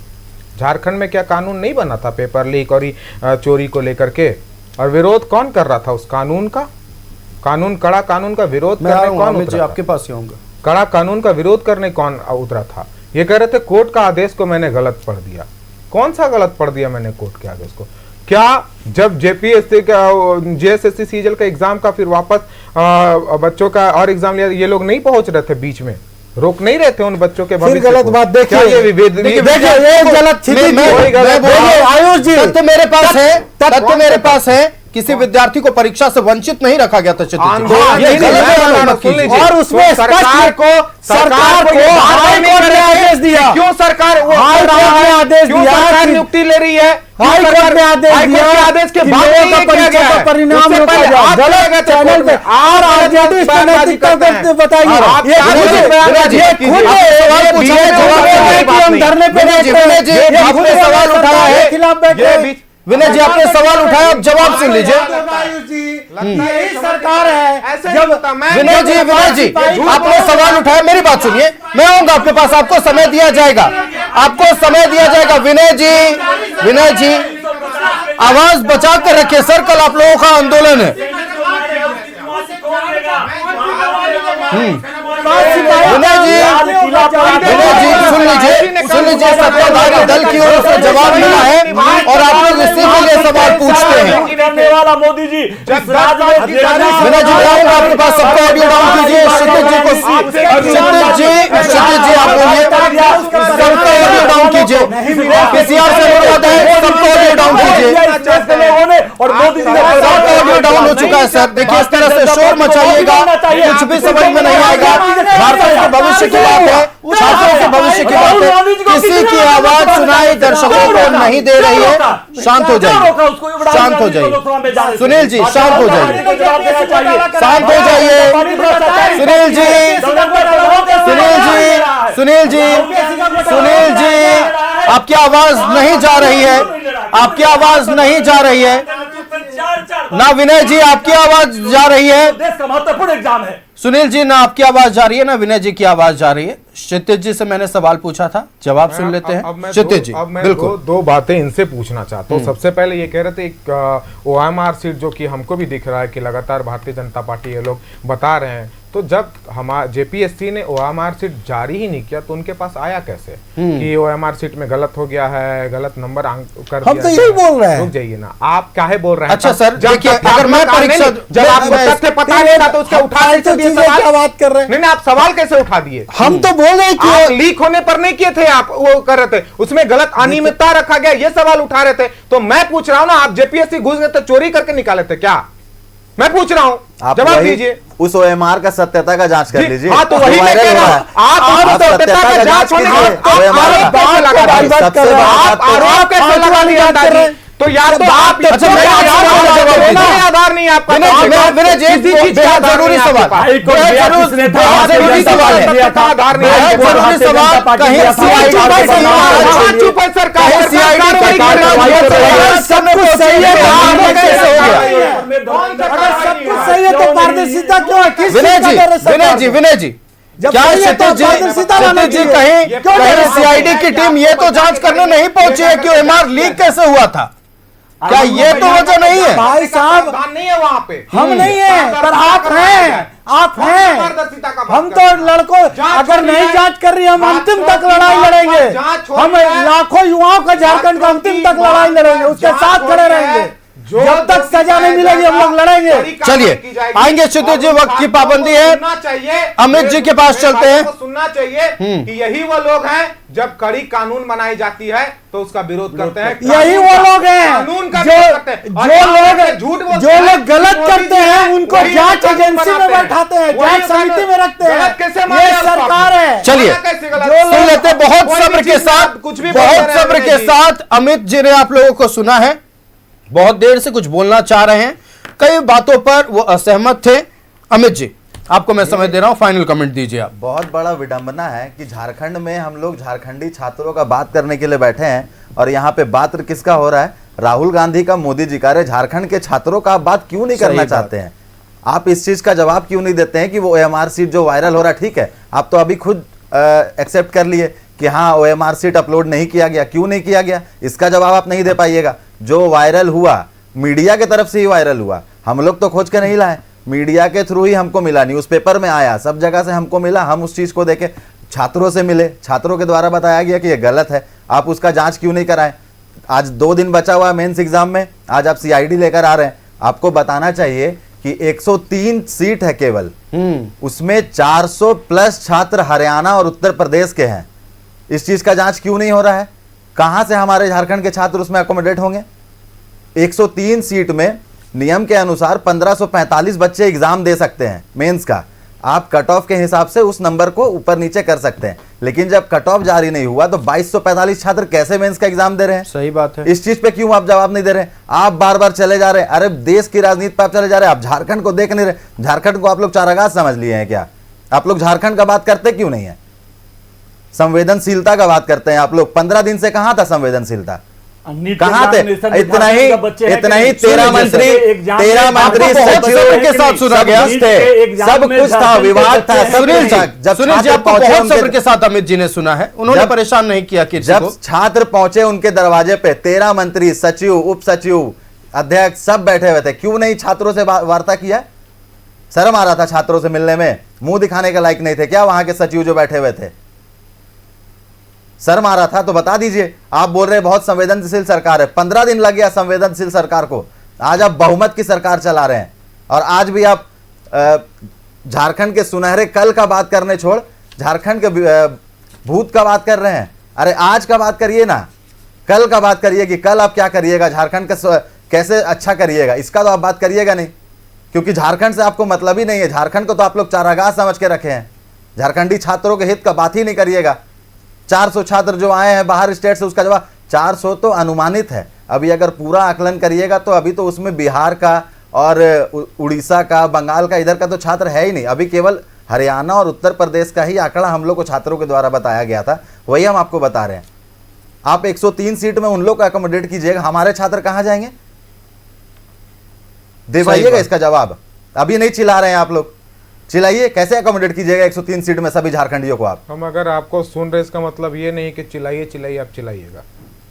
झारखंड में क्या कानून नहीं बना था पेपर लीक और चोरी को लेकर के? और विरोध कौन कर रहा था उस कानून का? कड़ा कानून का विरोध करने कौन उतरा था? आपके पास ही होऊंगा। कड़ा कानून का विरोध करने कौन उतरा था? ये कह रहे थे कोर्ट का आदेश को मैंने गलत पढ़ दिया। कौन सा गलत पढ़ दिया मैंने कोर्ट के आदेश को? क्या जब जेपीएससी का जेएसएससी सीजल का एग्जाम का फिर वापस बच्चों का और एग्जाम लिया, ये लोग नहीं पहुंच रहे थे, बीच में रोक नहीं रहे थे उन बच्चों के भविष्य को? गलत बात देखिए, आयुष जी, तथ्य मेरे पास है, तथ्य मेरे पास है, किसी विद्यार्थी को परीक्षा से वंचित नहीं रखा गया था। और उसमें सरकार को आदेश दिया, क्यों सरकार आदेश दिया, नियुक्ति ले रही है, हाईकोर्ट ने आदेश दिया, आदेश के बाद परीक्षा का परिणाम रोका गया। गलत चैनल पे और आरजेडी इसका नैतिकता बताइए, हम धरने पे सवाल उठाया है खिलाफ बैठे। विनय जी, आपने सवाल उठाया, अब जवाब सुन लीजिए। यही सरकार है जब विनय जी, आपने सवाल उठाया, मेरी बात सुनिए, मैं आऊंगा आपके पास, आपको समय दिया जाएगा, आपको समय दिया जाएगा। विनय जी आवाज बचा कर रखिए सर, कल आप लोगों का आंदोलन है। विनय जी सुन लीजिए, सत्ताधारी दल की ओर से जवाब मिला है और आप लोग इसी के लिए सवाल पूछते हैं। मोदी जी विनय जी, आपके पास सबका ऑडियो डाउन कीजिए, क्षितिज जी को, क्षितिज जी आप बोलिए, सबका ऑडियो डाउन कीजिए, पीसीआर से अनुरोध है, सबका ऑडियो डाउन कीजिए, और मोदी जी सबका ऑडियो डाउन हो चुका है सर। देखिए इस तरह से शोर मचाइएगा, कुछ भी समझ में नहीं आएगा। भारत के भविष्य की बात है, छात्रों के भविष्य की बात है, किसी की आवाज सुनाई दर्शकों को नहीं दे रही है। शांत हो जाइए, शांत हो जाइए, सुनील जी शांत हो जाइए, शांत हो जाइए, सुनील जी, आपकी आवाज नहीं जा रही है, आपकी आवाज नहीं जा रही है ना। विनय जी, आपकी आवाज जा रही है, देश का महत्वपूर्ण एग्जाम है। सुनील जी, ना आपकी आवाज जा रही है ना विनय जी की आवाज जा रही है। क्षितिज जी से मैंने सवाल पूछा था, जवाब सुन लेते हैं। क्षितिज जी, बिल्कुल दो बातें इनसे पूछना चाहता हूँ। सबसे पहले ये कह रहे थे एक ओएमआर सीट, जो कि हमको भी दिख रहा है कि लगातार भारतीय जनता पार्टी ये लोग बता रहे हैं, तो जब हमारे जेपीएससी ने ओएमआर सीट जारी ही नहीं किया तो उनके पास आया कैसे कि ओएमआर सीट में गलत हो गया है, गलत नंबर कर दिया? हम तो यही बोल रहे हैं। रुक जाइए ना, आप काहे बोल रहे हैं? अच्छा सर, देखिए अगर मैं परीक्षा, जब आपको तथ्य पता नहीं था तो उसका उठा क्या बात कर रहे हैं? नहीं, आप सवाल कैसे उठा दिए? हम तो बोल रहे हैं कि लीक होने पर नहीं किए थे, आप वो कर रहे थे, उसमें गलत अनियमितता रखा गया, ये सवाल उठा रहे थे। तो मैं पूछ रहा हूं ना, आप जेपीएससी घुस गए तो चोरी करके निकाले थे क्या? मैं पूछ रहा हूं, जवाब दीजिए। उस ओएमआर का सत्यता का जांच कर लीजिए। हाँ, तो वही मैं कह रहा हूं, आप सत्यता का जांच होने के बाद आरोप कैसे लगा दिया? तो यार तो आप आधार नहीं आपका। विनय जी, जरूरी सवाल, जरूरी सवाल है, आधार नहीं है, जरूरी सवाल, कहीं चुप है सरकार, सब कुछ सही है, सही है तो पारदर्शिता क्यों है? विनय जी, क्या क्षितिज जी कहीं सीआईडी की टीम ये तो जांच करने नहीं पहुंची है कि ओएमआर लीक कैसे हुआ था? क्या ये तो वजह नहीं है? भाई साहब नहीं है वहां पे, हम नहीं है, पर आप हैं, आप हैं। हम तो लड़कों अगर नहीं जांच कर रही, हम अंतिम तक लड़ाई लड़ेंगे। हम लाखों युवाओं का झारखंड का अंतिम तक लड़ाई लड़ेंगे, उसके साथ खड़े रहेंगे। जब तक सजा नहीं मिलेगी हम लोग लड़ेंगे। चलिए आएंगे क्षितिज जी, वक्त की पाबंदी है। अमित जी के पास चलते हैं। सुनना चाहिए कि यही वो लोग हैं जब कड़ी कानून बनाई जाती है तो उसका विरोध करते हैं। यही वो लोग हैं कानून का जो विरोध करते हैं। जो लोग गलत करते हैं उनको जांच एजेंसी में बैठाते हैं, जांच समिति में रखते हैं। ये सरकार है। चलिए सुन लेते हैं बहुत सब्र के साथ, बहुत सब्र के साथ। अमित जी ने आप लोगों को सुना है, बहुत देर से कुछ बोलना चाह रहे हैं, कई बातों पर वो असहमत थे। अमित जी आपको मैं समय दे रहा हूं, फाइनल कमेंट दीजिए आप। बहुत बड़ा विडंबना है कि झारखंड में हम लोग झारखंडी छात्रों का बात करने के लिए बैठे हैं और यहाँ पे बात किसका हो रहा है? राहुल गांधी का, मोदी जी का। अरे झारखंड के छात्रों का आप बात क्यों नहीं करना चाहते हैं? आप इस चीज का जवाब क्यों नहीं देते हैं कि वो OMR सीट जो वायरल हो रहा है, ठीक है आप तो अभी खुद एक्सेप्ट कर लिए कि हाँ OMR सीट अपलोड नहीं किया गया, क्यों नहीं किया गया इसका जवाब आप नहीं दे पाइएगा। जो वायरल हुआ मीडिया के तरफ से ही वायरल हुआ, हम लोग तो खोज के नहीं लाए, मीडिया के थ्रू ही हमको मिला, न्यूज़पेपर में आया, सब जगह से हमको मिला, हम उस चीज को देखे, छात्रों से मिले, छात्रों के द्वारा बताया गया कि ये गलत है, आप उसका जांच क्यों नहीं कराएं? आज 2 दिन बचा हुआ है मेंस एग्जाम में, आज आप CID लेकर आ रहे हैं। आपको बताना चाहिए कि 103 सीट है केवल, उसमें 400 प्लस छात्र हरियाणा और उत्तर प्रदेश के हैं। इस चीज का जांच क्यों नहीं हो रहा है? कहां से हमारे झारखंड के छात्र उसमें अकोमोडेट होंगे? 103 सीट में नियम के अनुसार 1545 बच्चे एग्जाम दे सकते हैं मेंस का। आप कट ऑफ के हिसाब से उस नंबर को ऊपर नीचे कर सकते हैं, लेकिन जब कट ऑफ जारी नहीं हुआ तो 2245 छात्र कैसे मेंस का एग्जाम दे रहे हैं? सही बात है। इस चीज पे क्यों आप जवाब नहीं दे रहे? आप बार बार चले जा रहे हैं, अरे देश की राजनीति पे आप चले जा रहे हैं, आप झारखंड को देख नहीं रहे। झारखंड को आप लोग चारागाह समझ लिए हैं क्या? आप लोग झारखंड का बात करते क्यों नहीं है? संवेदनशीलता का बात करते हैं आप लोग। 15 दिन से कहां था संवेदनशीलता? कहां थे? इतना ही 13 मंत्री सचिव के साथ सुना गया, सब कुछ था, विवाद था, सब कुछ था। जब सुनील जी आपको बहुत सब्र के साथ अमित जी ने सुना है, उन्होंने परेशान नहीं किया कि जब छात्र पहुंचे उनके दरवाजे पे 13 मंत्री, सचिव, उप सचिव, अध्यक्ष सब बैठे हुए थे, क्यों नहीं छात्रों से वार्ता किया? शर्म आ रहा था छात्रों से मिलने में, मुंह दिखाने के लायक नहीं थे क्या वहां के सचिव जो बैठे हुए थे? शर्म आ रहा था तो बता दीजिए। आप बोल रहे बहुत संवेदनशील सरकार है, 15 दिन लग गया संवेदनशील सरकार को, आज आप बहुमत की सरकार चला रहे हैं और आज भी आप झारखंड के सुनहरे कल का बात करने छोड़ झारखंड के भूत का बात कर रहे हैं। अरे आज का बात करिए ना, कल का बात करिए कि कल आप क्या करिएगा, झारखंड का कैसे अच्छा करिएगा, इसका तो आप बात करिएगा नहीं, क्योंकि झारखंड से आपको मतलब ही नहीं है। झारखंड को तो आप लोग चारागाह समझ के रखे हैं, झारखंडी छात्रों के हित का बात ही नहीं करिएगा। 400 छात्र जो आए हैं बाहर स्टेट से, उसका जवाब 400 तो अनुमानित है, अभी अगर पूरा आकलन करिएगा तो अभी तो उसमें बिहार का और उड़ीसा का, बंगाल का, इधर का तो छात्र है ही नहीं। अभी केवल हरियाणा और उत्तर प्रदेश का ही आंकड़ा हम लोग को छात्रों के द्वारा बताया गया था, वही हम आपको बता रहे हैं। आप 103 सीट में उन लोग को अकोमोडेट कीजिएगा, हमारे छात्र कहां जाएंगे? दे पाइएगा इसका जवाब? अभी नहीं चिल्ला रहे हैं आप लोग, चिल्लाइए, कैसे अकोमोडेट कीजिएगा 103 सीट में सभी झारखंडियों को आप? हम अगर आपको सुन रहे, इसका मतलब ये नहीं कि चिल्लाइए चिल्लाइए, आप चिल्लाइएगा।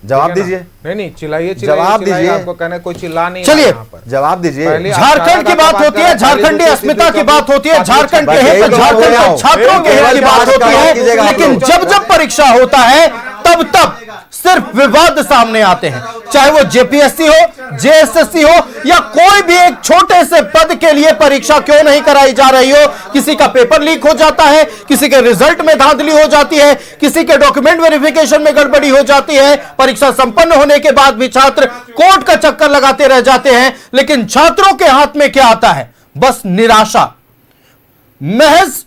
जवाब दीजिए। नहीं चिल्लाइए, जवाब दीजिए। आपको कहने कोई चिल्ला नहीं। चलिए जवाब दीजिए। झारखंड की बात होती है, झारखंडी अस्मिता की बात होती है, झारखंड के हित, झारखंड के छात्रों के हित की बात होती है, लेकिन जब जब परीक्षा होता है तब तब सिर्फ विवाद सामने आते हैं, चाहे वो JPSC हो, JSSC हो या कोई भी एक छोटे से पद के लिए परीक्षा क्यों नहीं कराई जा रही हो। किसी का पेपर लीक हो जाता है, किसी के रिजल्ट में धांधली हो जाती है, किसी के डॉक्यूमेंट वेरिफिकेशन में गड़बड़ी हो जाती है, परीक्षा संपन्न होने के बाद भी छात्र कोर्ट का चक्कर लगाते रह जाते हैं, लेकिन छात्रों के हाथ में क्या आता है? बस निराशा। महज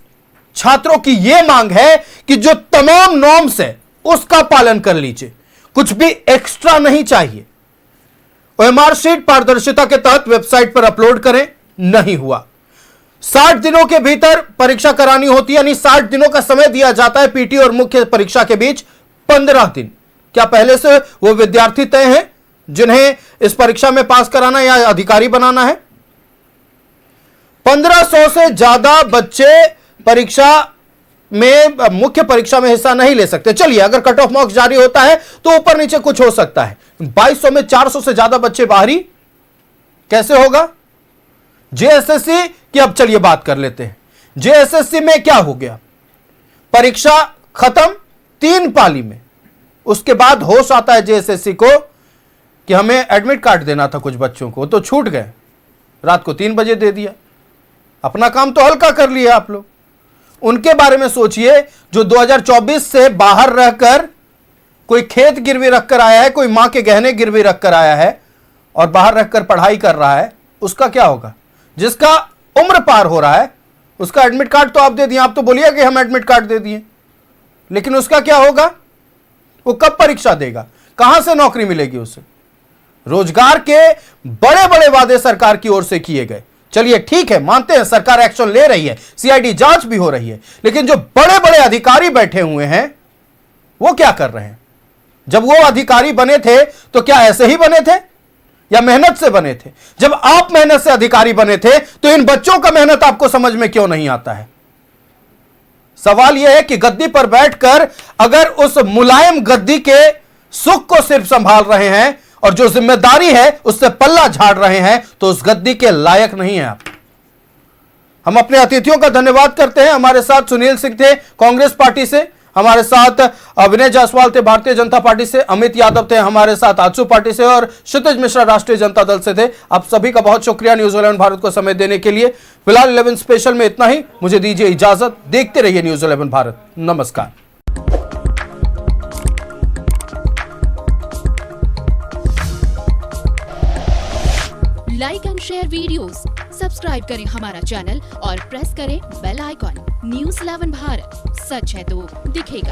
छात्रों की यह मांग है कि जो तमाम नॉर्म्स है उसका पालन कर लीजिए, कुछ भी एक्स्ट्रा नहीं चाहिए। OMR शीट पारदर्शिता के तहत वेबसाइट पर अपलोड करें, नहीं हुआ। 60 दिनों के भीतर परीक्षा करानी होती है, यानी 60 दिनों का समय दिया जाता है PT और मुख्य परीक्षा के बीच 15 दिन। क्या पहले से वो विद्यार्थी तय हैं जिन्हें इस परीक्षा में पास कराना या अधिकारी बनाना है? 1500 से ज्यादा बच्चे परीक्षा में मुख्य परीक्षा में हिस्सा नहीं ले सकते। चलिए, अगर कट ऑफ मार्क्स जारी होता है तो ऊपर नीचे कुछ हो सकता है। 2200 में 400 से ज्यादा बच्चे बाहरी कैसे होगा? जेएसएससी की अब चलिए बात कर लेते हैं। जेएसएससी में क्या हो गया? परीक्षा खत्म 3 पाली में, उसके बाद होश आता है जेएसएससी को कि हमें एडमिट कार्ड देना था कुछ बच्चों को, तो छूट गए, रात को 3 बजे दे दिया। अपना काम तो हल्का कर लिया आप लोग। उनके बारे में सोचिए जो 2024 से बाहर रहकर कोई खेत गिरवी रखकर आया है, कोई मां के गहने गिरवी रखकर आया है और बाहर रहकर पढ़ाई कर रहा है, उसका क्या होगा? जिसका उम्र पार हो रहा है उसका एडमिट कार्ड तो आप दे दिए, आप तो बोलिए कि हम एडमिट कार्ड दे दिए, लेकिन उसका क्या होगा? वो कब परीक्षा देगा? कहां से नौकरी मिलेगी उसे? रोजगार के बड़े बड़े वादे सरकार की ओर से किए गए। चलिए ठीक है, मानते हैं सरकार एक्शन ले रही है, सीआईडी जांच भी हो रही है, लेकिन जो बड़े बड़े अधिकारी बैठे हुए हैं वो क्या कर रहे हैं? जब वो अधिकारी बने थे तो क्या ऐसे ही बने थे या मेहनत से बने थे? जब आप मेहनत से अधिकारी बने थे तो इन बच्चों का मेहनत आपको समझ में क्यों नहीं आता है? सवाल यह है कि गद्दी पर बैठकर अगर उस मुलायम गद्दी के सुख को सिर्फ संभाल रहे हैं और जो जिम्मेदारी है उससे पल्ला झाड़ रहे हैं तो उस गद्दी के लायक नहीं है आप। हम अपने अतिथियों का धन्यवाद करते हैं। हमारे साथ सुनील सिंह थे कांग्रेस पार्टी से, हमारे साथ विनय जायसवाल थे भारतीय जनता पार्टी से, अमित यादव थे हमारे साथ आजसू पार्टी से और क्षितिज मिश्रा राष्ट्रीय जनता दल से थे। आप सभी का बहुत शुक्रिया न्यूज 11 भारत को समय देने के लिए। फिलहाल 11 स्पेशल में इतना ही, मुझे दीजिए इजाजत। देखते रहिए न्यूज 11 भारत। नमस्कार। Like and share videos, subscribe करें हमारा चैनल और प्रेस करें बेल आइकॉन। न्यूज़ 11 भारत, सच है तो दिखेगा।